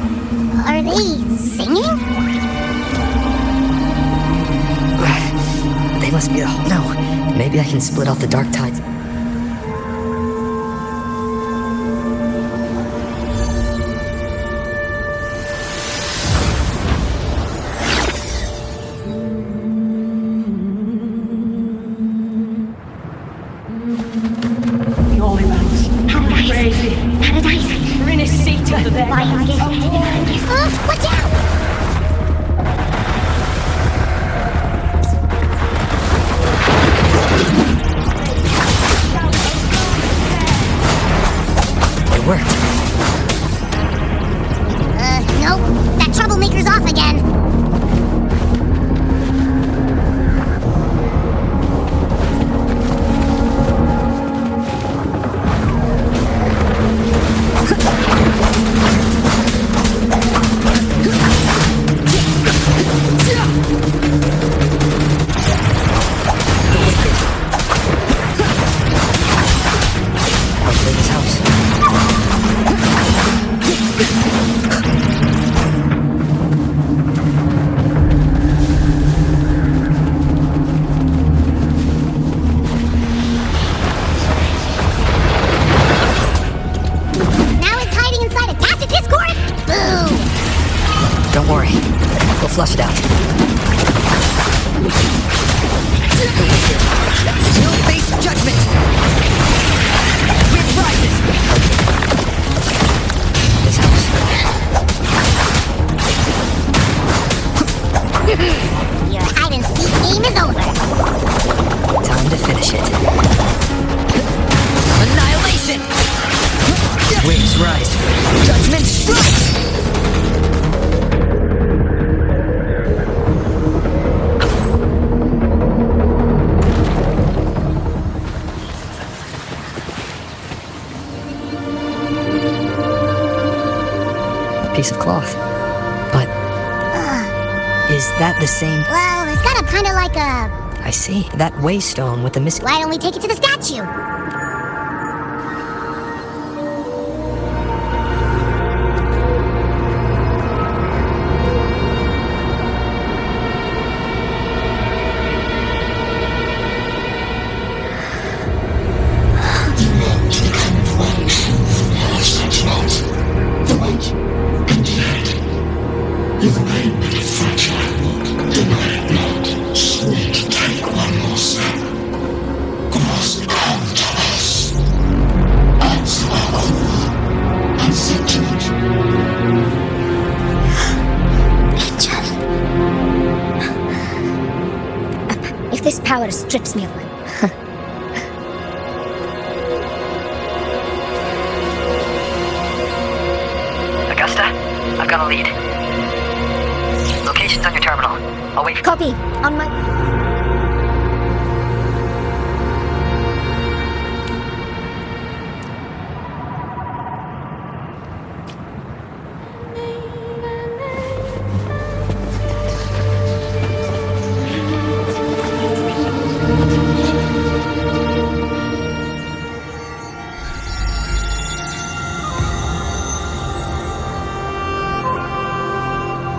are they singing? They must be... Oh, no. Maybe I can split off the dark tides. Watch out! It worked. Nope. That troublemaker's off again. Hopefully this helps. Now it's hiding inside a tacit discord? Boo! Don't worry. We'll flush it out. You'll face judgment! With prizes! This helps. Your hide-and-seek game is over. Time to finish it. Annihilation! Waves rise. Judgment strikes! Piece of cloth. But is that the same? Well, it's got a kind of like a... I see. That waystone with the missing. Why don't we take it to the statue? You learn to become the one true parasite not. The weight and yet. You remain but a fragile book, denied blood, sweet to take one more step. Grasp come to us. Answer our call, and sentiment. Angel. If this power strips me of my... Augusta, I've got a lead. Location's on your terminal. I'll wait. Copy. On my...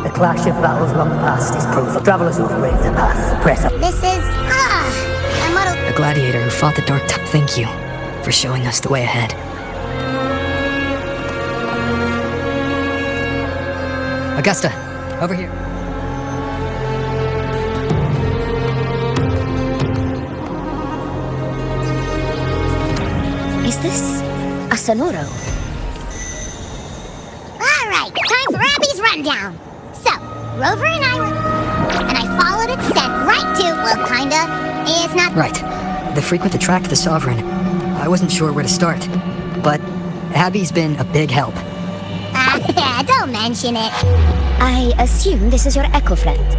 The clash of battles long past is proof of travelers who've braved the path. Press up. This is... I'm muddled. A gladiator who fought the dark tide. Thank you for showing us the way ahead. Augusta, over here. Is this a Sonoro? Alright, time for Abby's rundown. So, Rover and I were... And I followed its scent right to... Well, kinda. It's not... Right. The frequent attract the Sovereign. I wasn't sure where to start. But Abby's been a big help. Don't mention it. I assume this is your echo friend.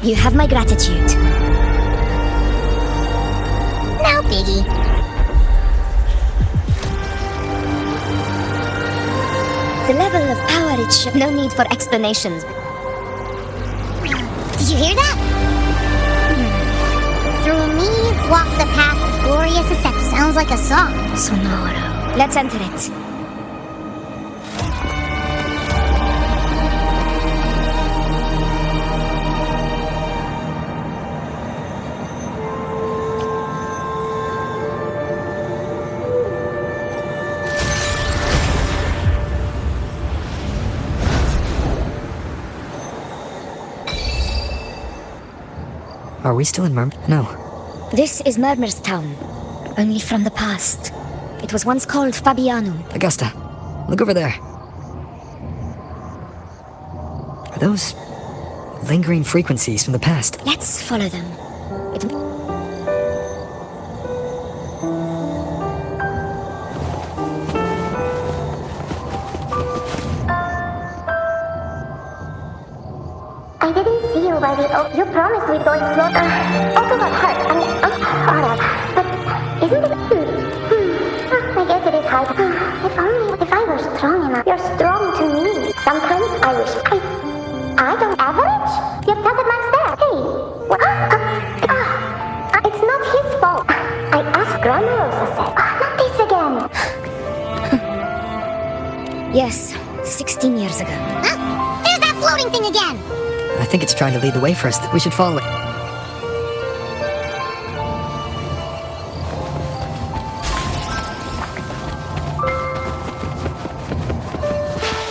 You have my gratitude. No biggie. The level of power it shows. No need for explanations. Did you hear that? Through me, walk the path of glorious ascent. Sounds like a song. Sonoro. Let's enter it. Are we still in Murm? No. This is Murmur's town, only from the past. It was once called Fabianum. Augusta, Look over there. Are those lingering frequencies from the past? Let's follow them. I didn't see you by the oak. You promised we'd go explore. Also got hurt. Alright. But isn't it? I guess it is hard. If I were strong enough. You're strong to me. Sometimes I wish I don't average? Your doesn't match that. Hey. What? It's not his fault. I asked Grandma Rosa said. Not this again. Yes, 16 years ago. Huh? There's that floating thing again! I think it's trying to lead the way for us. We should follow it.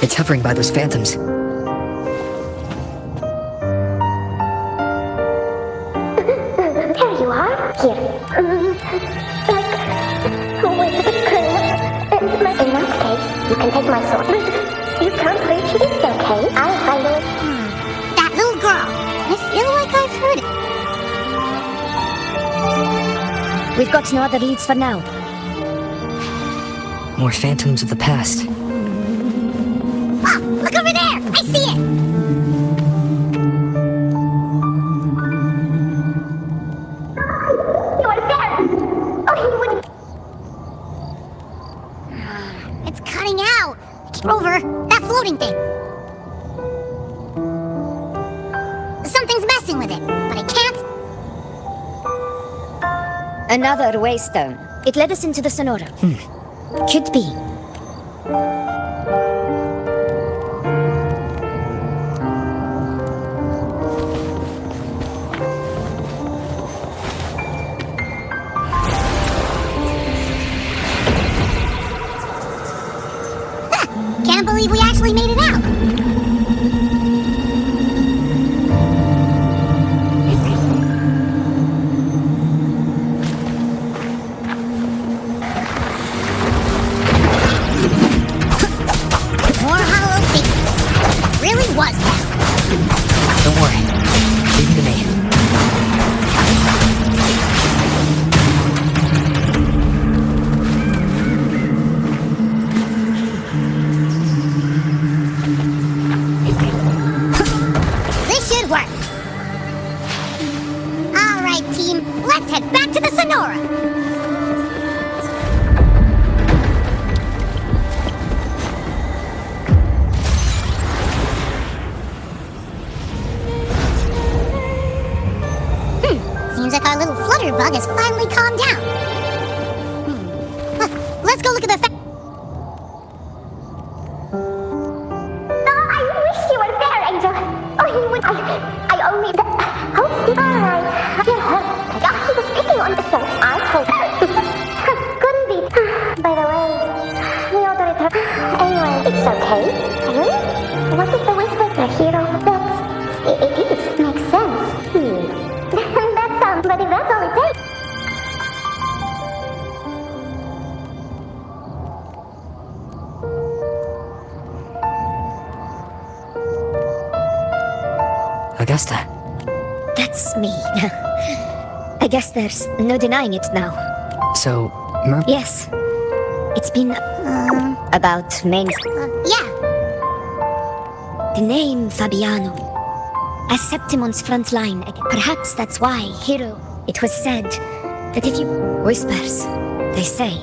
It's hovering by those phantoms. There you are. Here. Wait, in that case, you can take my sword. You can't reach it. It's okay. I'll handle it. That little girl. I feel like I've heard it. We've got no other leads for now. More phantoms of the past. Oh, look over there! I see it! You are there! Oh, you wouldn't. It's cutting out. Rover, that floating thing. Something's messing with it, but I can't. Another waystone. It led us into the Sonora. Could be. Can't believe we actually made it out. More hollow feet. Really was that. Don't worry. Leave it to me. This should work. All right, team. Let's head back to the Sonora. Seems like our little flutterbug has finally calmed down. Let's go look at the I wish you were there, Angel. Oh, he would. I only. Oh, alright. You're hurt. Oh, he was picking on the so I told her. Couldn't be. By the way, we ought to return. Anyway, it's okay. Really? What if the whisper a hero? It is. Makes sense. That sounds, but if that's all it takes. Augusta. That's me. I guess there's no denying it now. So, Yes. It's been about main. yeah. The name Fabiano. As Septimon's front line. Perhaps that's why, hero. It was said that if you whispers, they say.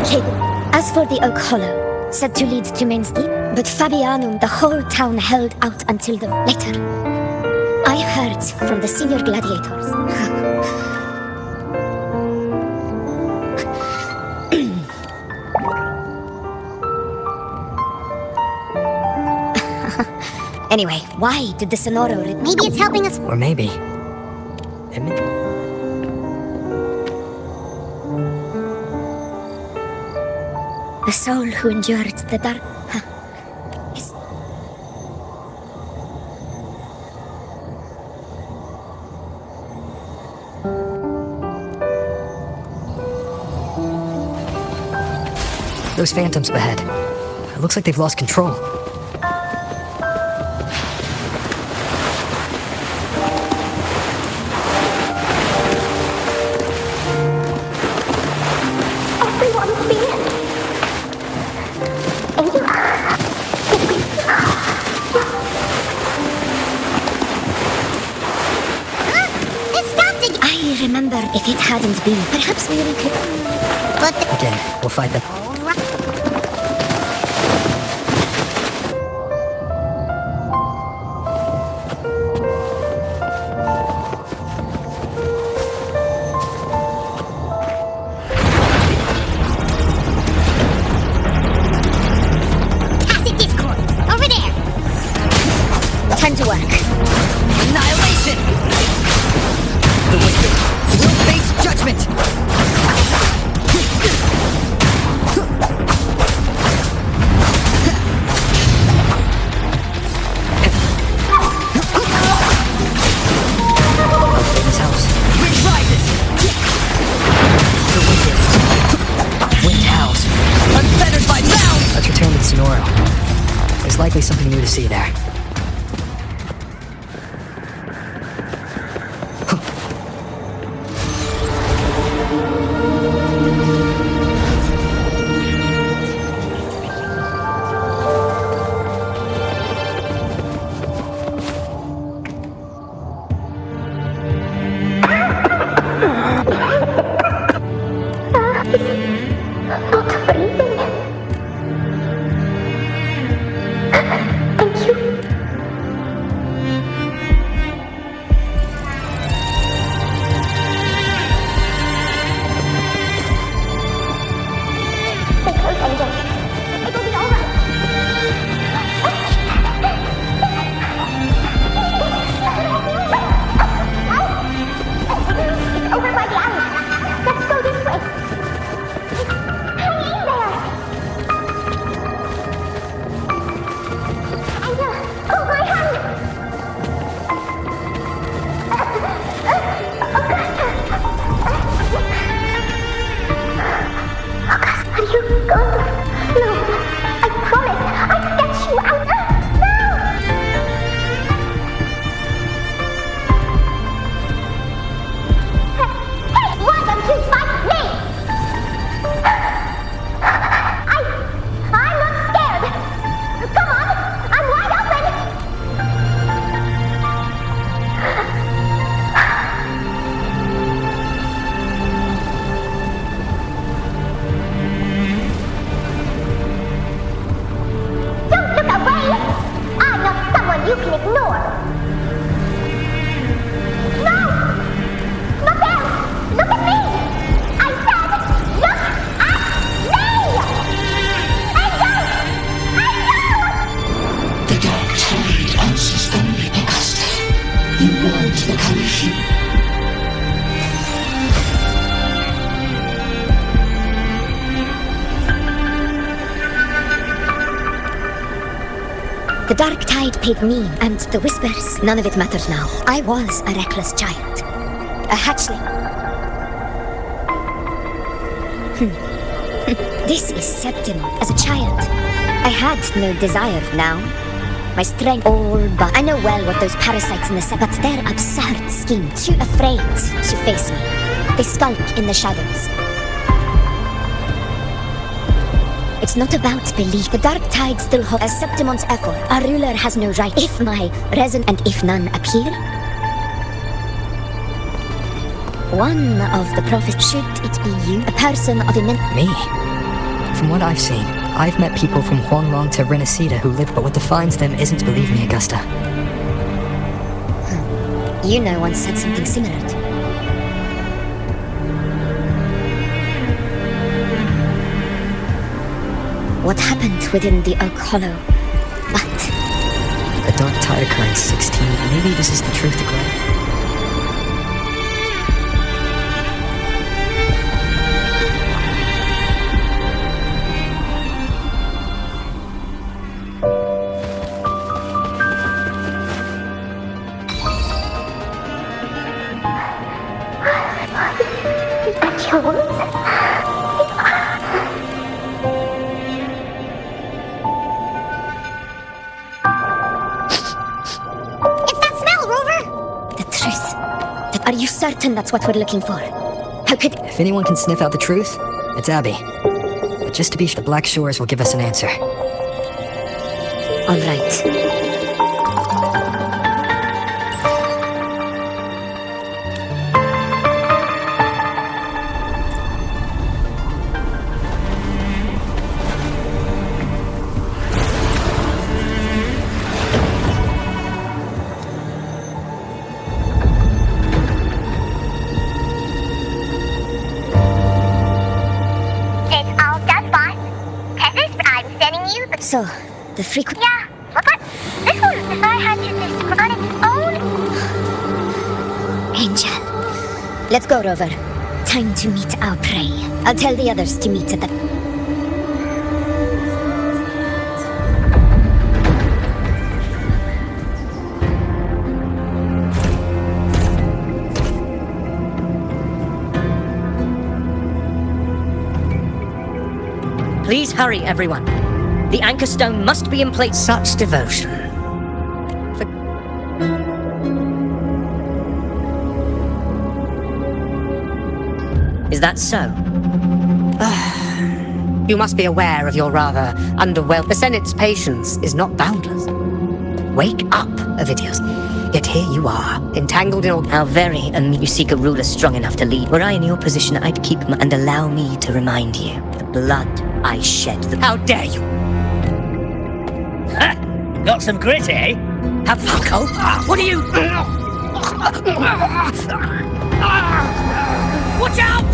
Okay. As for the Oak Hollow, said to lead to Main's Deep, but Fabianum, the whole town held out until the later. I heard from the senior gladiators. Anyway, why did the Sonoro... Maybe it's helping us. Or maybe... The soul who endured the dark... Is... Those phantoms ahead. It looks like they've lost control. Everyone's been. And you It stopped again. I remember if it hadn't been, perhaps we could. But Again, we'll fight them. tacit discord. Over there. Time to work. Annihilation! The wicked will face judgment! This house. Wind rises! The wicked. Wind howls. Unfettered by bounds! Let's return to the Sonoro. There's likely something new to see there. not breathing. Thank you. Stay close, Angel. It will be all right. It's over by the alley. Let's go this way. Hang in there. Angel, hold my hand. Augusta, are you going to? No, I promise. I'll get you out. No! Hey, why don't you fight me? I'm not scared. Come on, I'm wide open. Don't look away. I'm not someone you can ignore. No! Not them! Look at me! I said, look at me! Angel! Angel! The dark tide answers only Augusta. You want the coalition. The dark tide paid me, and the whispers, none of it matters now. I was a reckless child. A hatchling. This is Septimon. As a child, I had no desire now. My strength all but I know well what those parasites in the but their absurd scheme, too afraid to face me. They skulk in the shadows. It's not about belief. The dark tide still holds as Septimon's effort. Our ruler has no right. If my resin and if none appear, one of the prophets, should it be you, a person of immense... Me? From what I've seen, I've met people from Huanglong to Renacida who live, but what defines them isn't, believe me, Augusta. You know, once said something similar to... What happened within the Oak Hollow? What? The dark tide occurrence 16. Maybe this is the truth to claim. certain that's what we're looking for. How could... If anyone can sniff out the truth, it's Abby. But just to be sure, the Black Shores will give us an answer. All right. So, the frequent... Yeah, but this one, if I had to describe its own... Angel. Let's go, Rover. Time to meet our prey. I'll tell the others to meet at the... Please hurry, everyone. The anchor stone must be in place. Such devotion. Is that so? You must be aware of your rather underwhelmed. The Senate's patience is not boundless. Wake up, Ovidius. Yet here you are, entangled in all... How very, and you seek a ruler strong enough to lead. Were I in your position, I'd keep and allow me to remind you. The blood I shed. How dare you! Got some grit, eh? Have Falco? What are you... Watch out!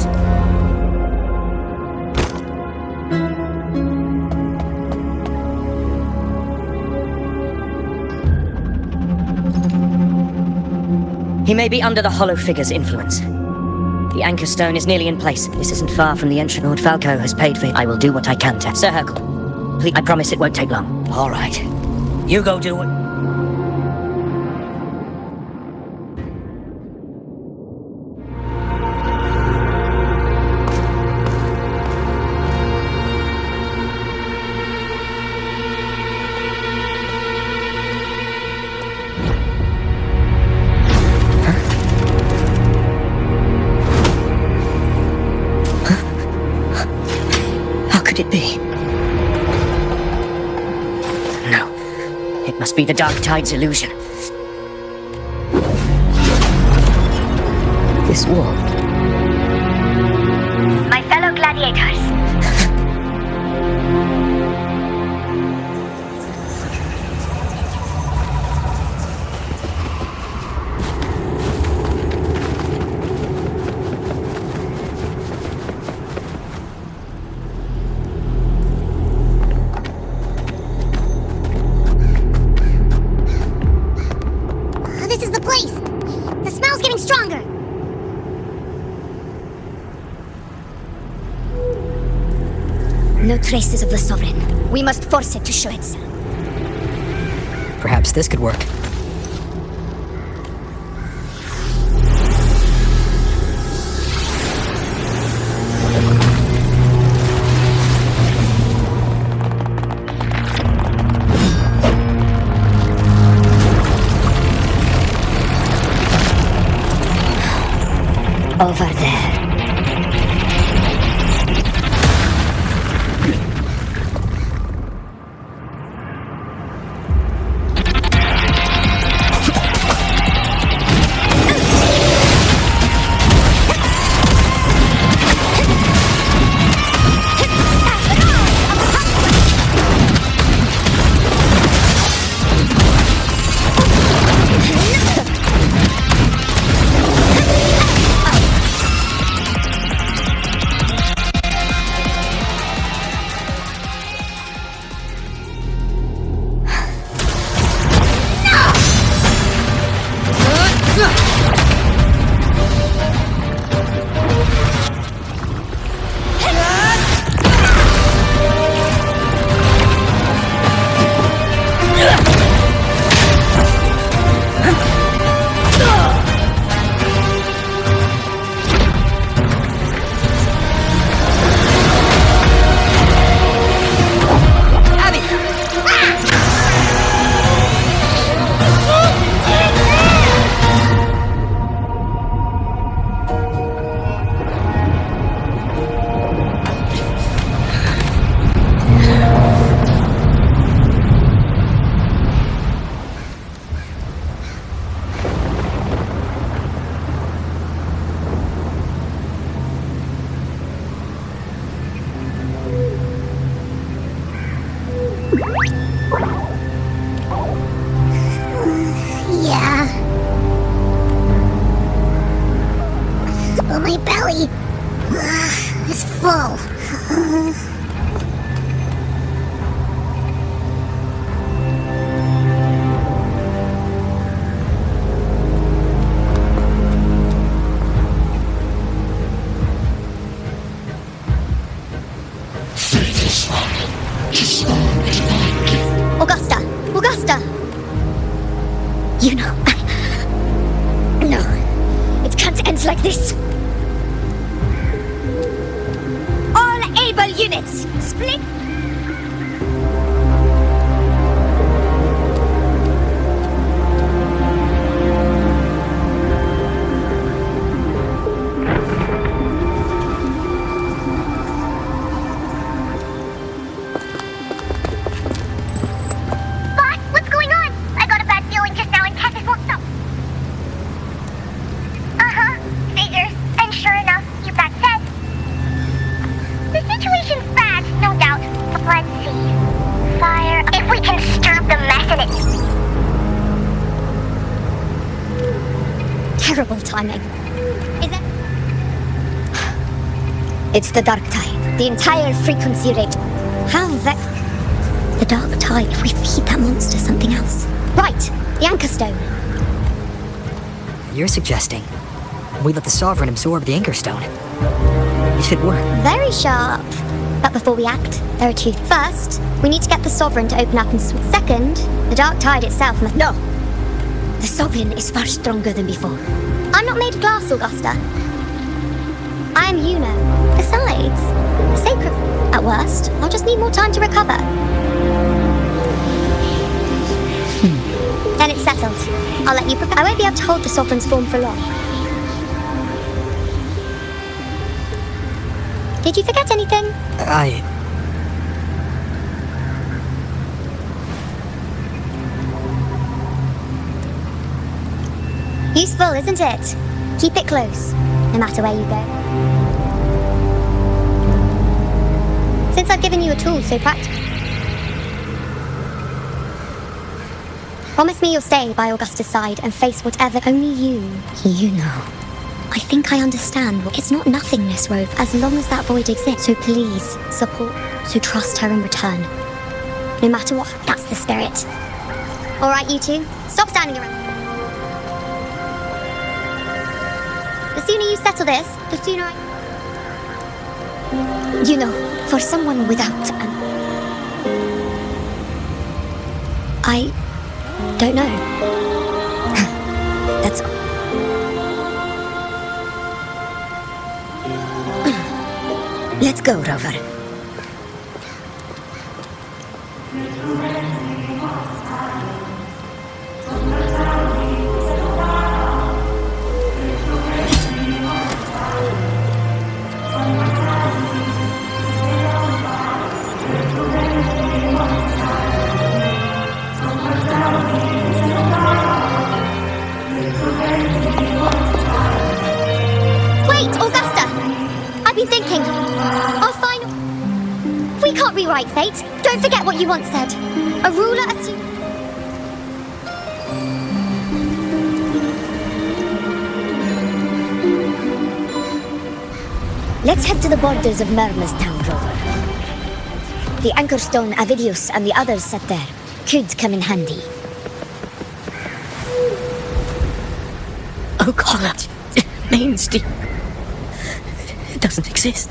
He may be under the Hollow Figure's influence. The anchor stone is nearly in place. This isn't far from the entrance. Lord Falco has paid for it. I will do what I can to... Sir Hercule, please, I promise it won't take long. All right. You go do it. Could it be? No. It must be the Dark Tide's illusion. This wall. My fellow gladiators. This is the place! The smell's getting stronger! No traces of the Sovereign. We must force it to show itself. Perhaps this could work. Over there. Whoa. Faithless one, to spawn a divine gift. Augusta! Augusta! You know, No. It can't end like this. All able units, split! Boss, what's going on? I got a bad feeling just now and Cassis won't stop. Uh-huh, figures. And sure enough, you back said. The situation's bad, no doubt. But let's see. Fire. If we can stir up the mess in it. Terrible timing. Is it? It's the dark tide. The entire frequency rate. How the dark tide. If we feed that monster something else. Right, the anchor stone. You're suggesting we let the Sovereign absorb the Anchor Stone. It should work. Very sharp. But before we act, there are two. First, we need to get the Sovereign to open up and swim. Second, the dark tide itself must. No! The Sovereign is far stronger than before. I'm not made of glass, Augusta. I am you now. Besides, sacred. At worst, I'll just need more time to recover. Then it's settled. I'll let you prepare. I won't be able to hold the Sovereign's form for long. Did you forget anything? Useful, isn't it? Keep it close, no matter where you go. Since I've given you a tool so practical. Promise me you'll stay by Augusta's side and face whatever only you know. I think I understand. It's not nothingness, Rove, as long as that void exists. So please, support, so trust her in return. No matter what, that's the spirit. Alright, you two, stop standing around. The sooner you settle this, the sooner I... You know, for someone without an... I don't know. That's all. Let's go, Rover. Wait, Augusta! I've been thinking. Our final... We can't rewrite fate. Don't forget what you once said. A ruler assumes... Let's head to the borders of Myrna's town, Rover. The anchor stone Avidius and the others set there could come in handy. Oh God, Mainstream. It doesn't exist.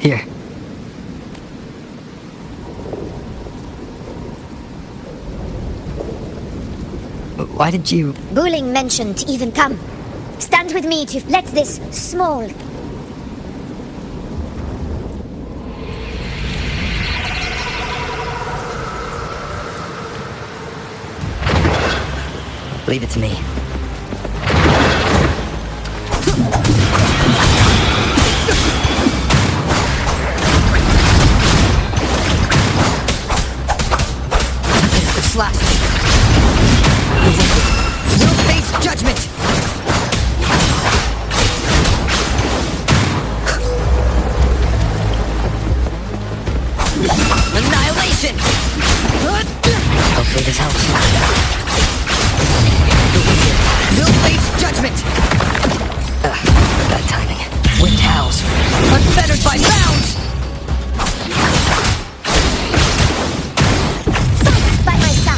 Here. Why did you... Bulling mentioned to even come. Stand with me to let this small... Leave it to me. slash. The wicked will face judgment. Annihilation! Hopefully this helps. The wicked will face judgment. Bad timing. Wind howls, unfettered by bounds. By my side.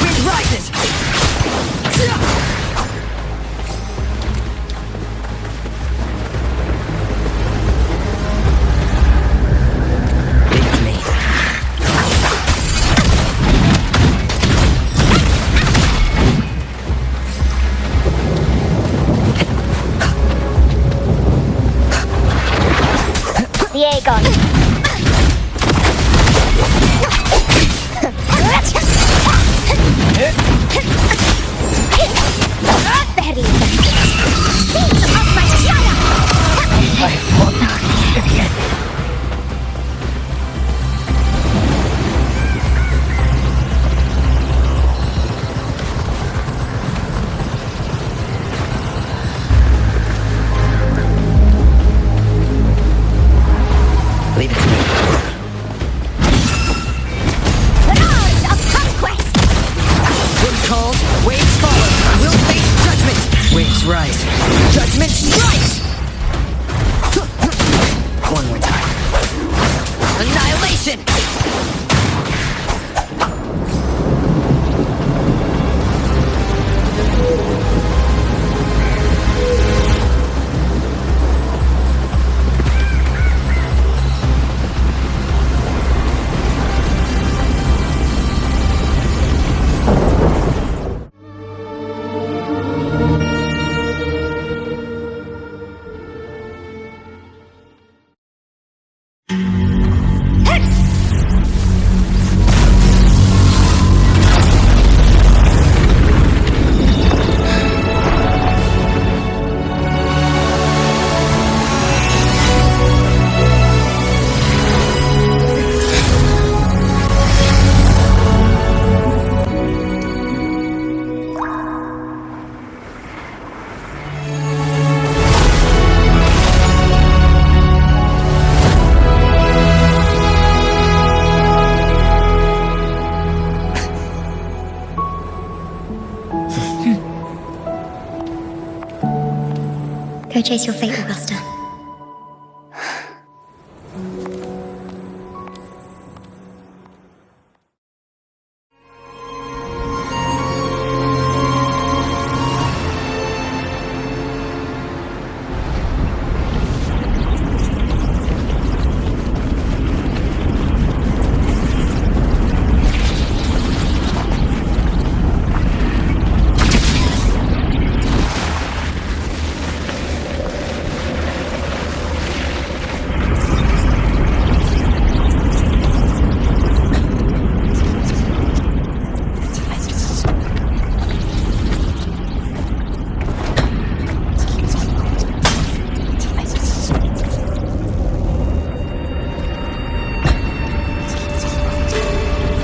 Wind rises. Leave it to me. The Aegon. Barely. Seeds of my Leave it to me. Barrage of conquest. Wind calls, waves follow. Will face judgment. Waves rise. Judgment strikes. One more time. Annihilation. Go chase your fate, Augusta.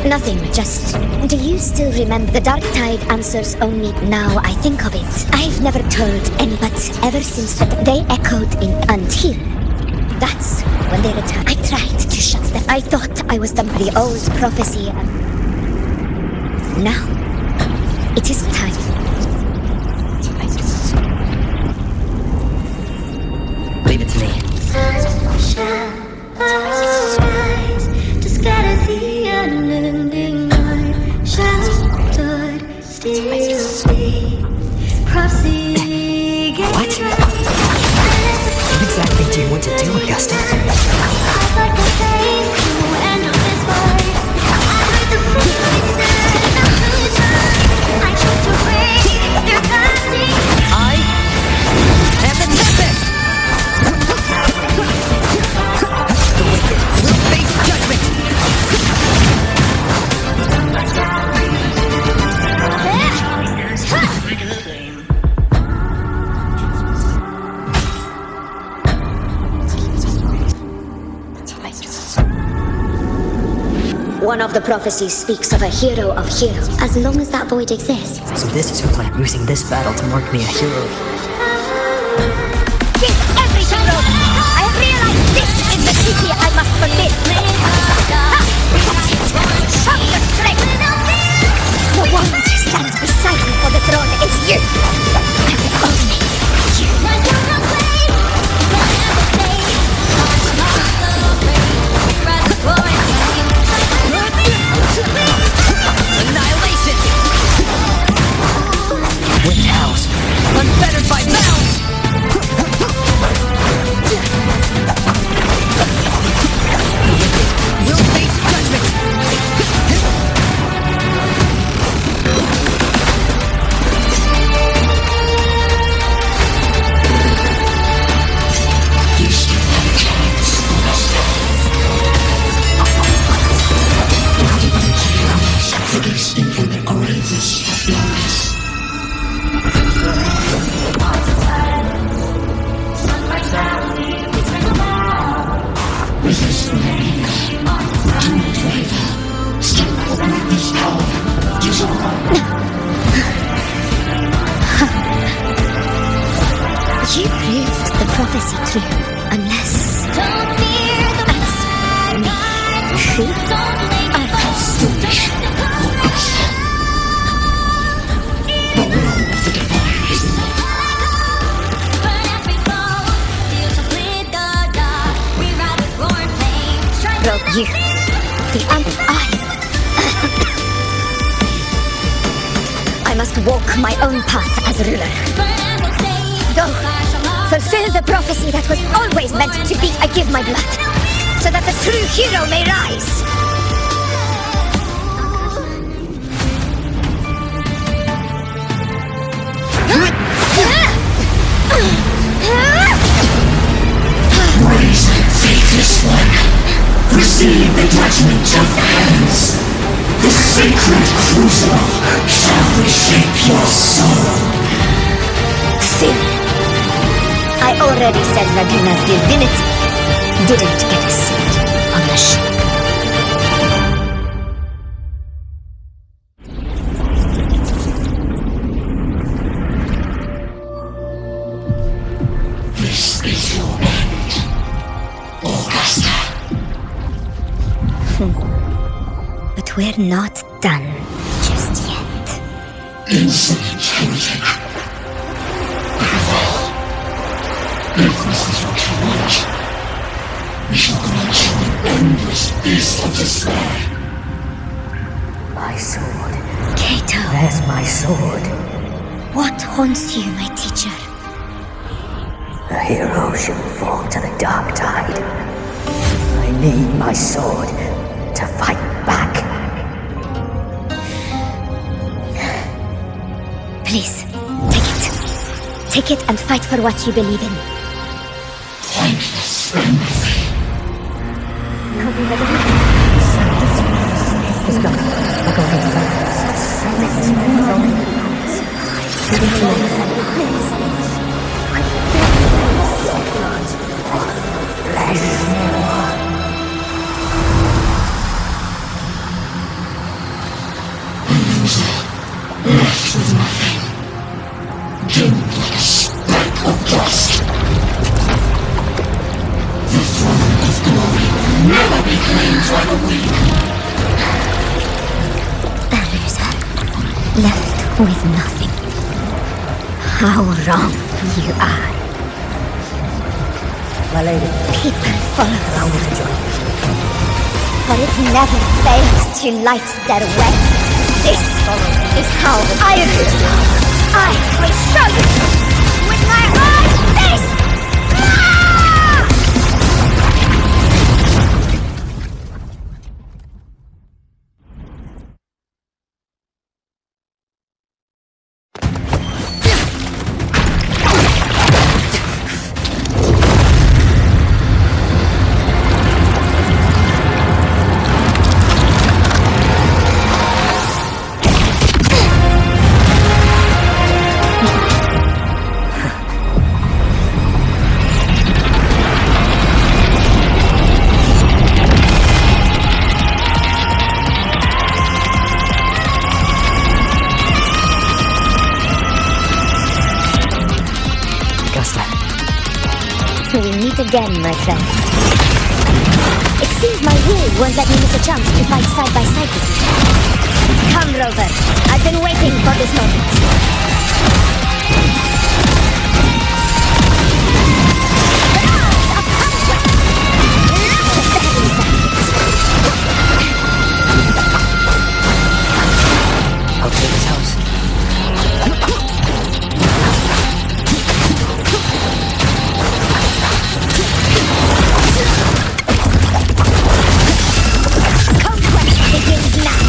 Nothing, just... Do you still remember the Dark Tide answers only now I think of it? I've never told any, but ever since that they echoed in until. That's when they returned. I tried to shut them. I thought I was the old prophecy. Now, it is time. Leave it to me. To scatter the unending night, shattered, still speak, prophecy. What? What exactly do you want to do, Augusta? I am the Tempest! The wicked will One of the prophecies speaks of a hero of heroes. As long as that void exists. So this is who I'm using this battle to mark me a hero. Give every hero! I realize this is the city I must forbid! Show your strength! The one who stands beside me for the throne is you! And only you! Annihilation! Wind house, unfettered by bounds! We'll face judgment! For this infinite greatest of illness. Resist the anger. Do not waver. Stand for greatness power. Desire. You proved the prophecy true, unless... Don't fear the me. Who? Foolish. The will of the divine is enough. Well, you, the I must walk my own path as ruler. Go, fulfill the prophecy that was always meant to be. I give my blood, so that the true hero may rise. Brazen, faithless one, receive the judgment of hands. The sacred crucible shall reshape your soul. Sin. I already said Raguna's divinity didn't get a seat on the ship. This is your end, Augusta. But we're not done just yet. Insolent heretic. Very well. If this is what you want, we shall grant you an endless beast of despair. My sword. Cato, Where's my sword? what haunts you, my teacher? A hero should fall to the dark tide. I need my sword to fight back. Please, take it. Take it and fight for what you believe in. Thankless empathy. Left with nothing, dimmed like a speck of dust. The throne of glory will never be claimed by the weak. A loser, left with nothing. How wrong you are. My lady, People follow allow me to join you. but it never fails to light their way. This is how I will show you with my own fist! again, my friend. It seems my will won't let me miss a chance to fight side by side with you. Come, Rover. I've been waiting for this moment. I'll take this house. Conquest begins now.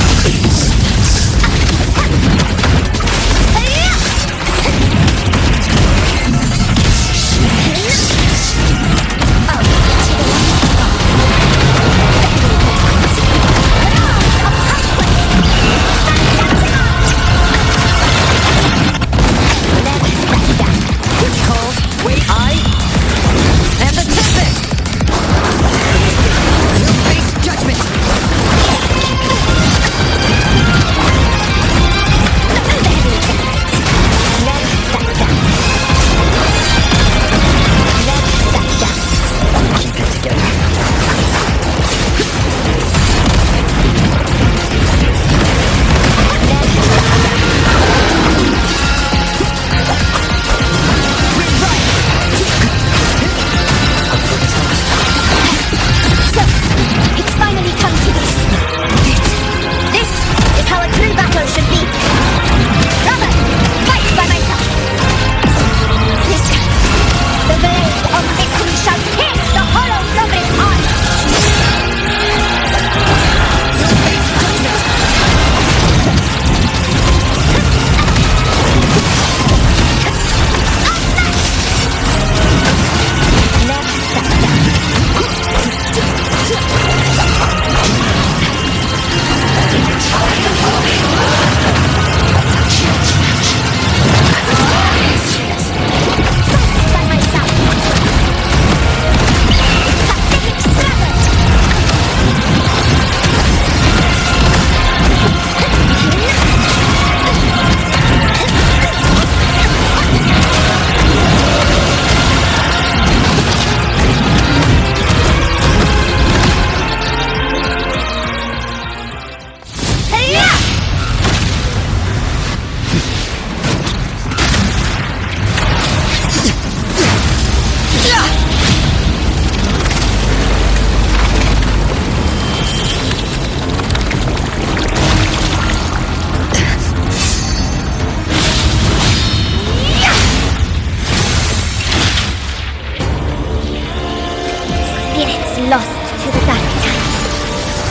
Lost to the dark times.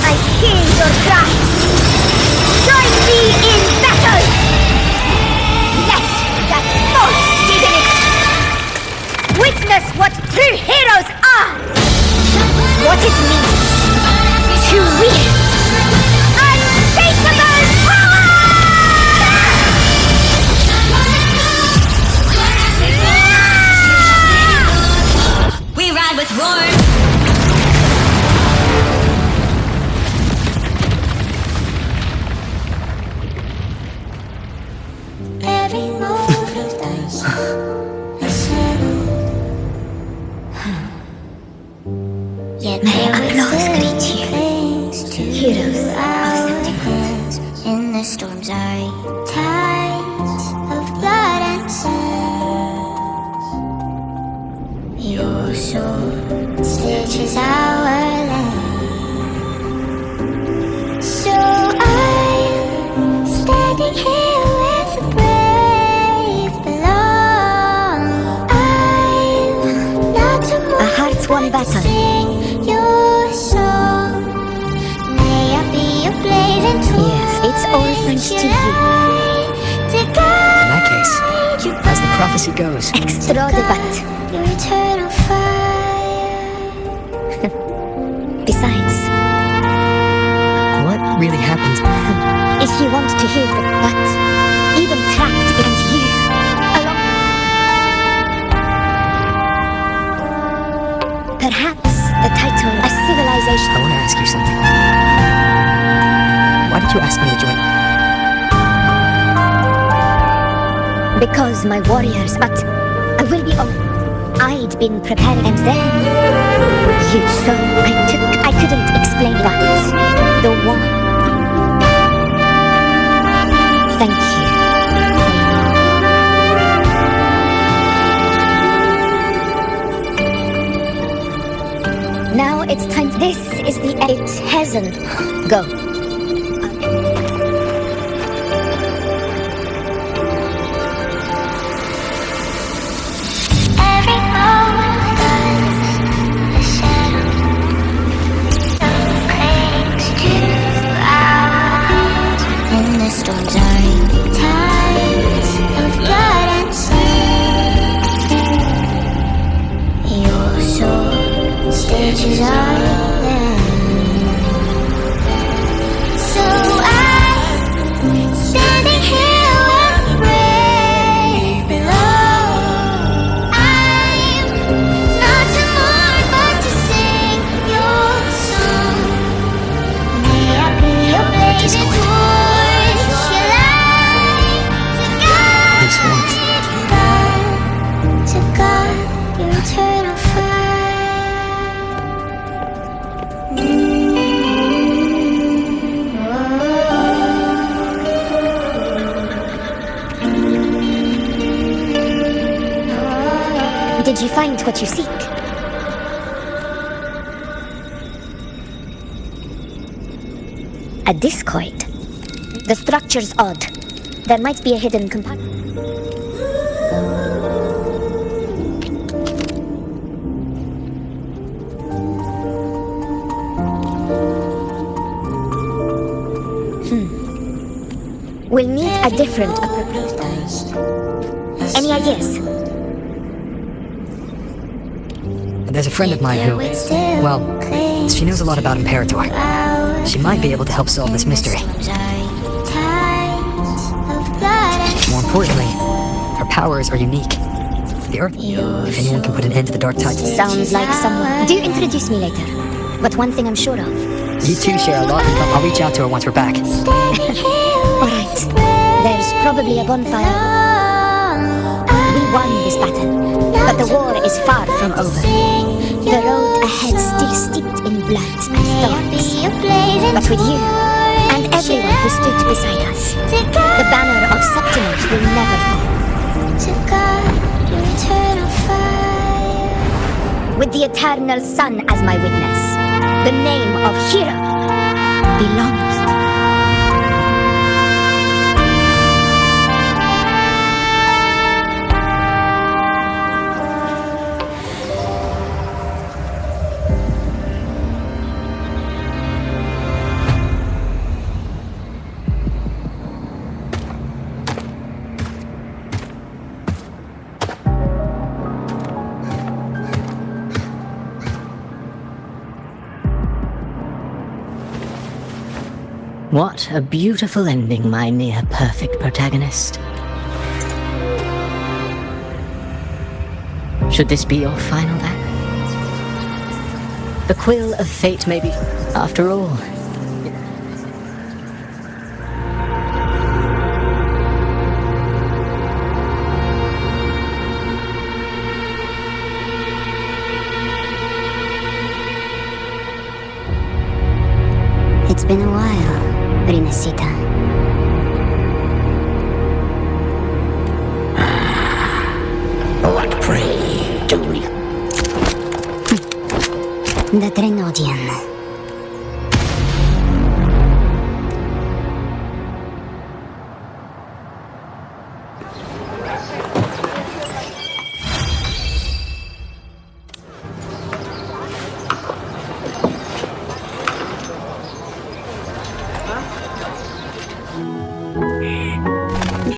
I hear your cries. Join me in battle! Let that false divinity witness what true heroes are! What it means to wield unshakable power! We ride with roar. Every moment is settled. Yet May applause greet you, heroes of September. In the storms are tides of blood and sands. Your soul stitches our land. So I'm standing here with the brave below. I'm not to A heart-won battle. sing your song. May I be a blazing torch. Yes, it's all thanks to you. In that case, as the prophecy goes, Extra debat. Your eternal fire. Besides, what really happened? if you want to hear the but, even trapped in you, alone. Perhaps the title A Civilization. I want to ask you something. Why did you ask me to join? Because my warriors, but I will be on. I'd been preparing, and then you. So I couldn't explain that. The one. Thank you. Now it's time. This is the. It hasn't. Go. Storms are times of blood and sin. Your soul stages are there. So I'm standing here with brave below. I'm not to mourn but to sing your song. May I be your blazing torch. Eternal fire. Did you find what you seek? A discoid. The structure's odd. There might be a hidden compartment. We'll need a different approach. Any ideas? There's a friend of mine who, well, she knows a lot about Imperator. She might be able to help solve this mystery. More importantly, her powers are unique. The Earth, if anyone can put an end to the dark tide. Sounds like someone. Do introduce me later. But one thing I'm sure of. You two share a lot in common. I'll reach out to her once we're back. Alright. There's probably a bonfire. We won this battle, but the war is far from over. The road ahead still steeped in blood and thorns. But with you, and everyone who stood beside us, the banner of Septimus will never fall. With the eternal sun as my witness, the name of hero belongs. What a beautiful ending, my near-perfect protagonist. Should this be your final act? The quill of fate, maybe, after all. It's been a while, Rinasita. What pray do we? The Trinodian.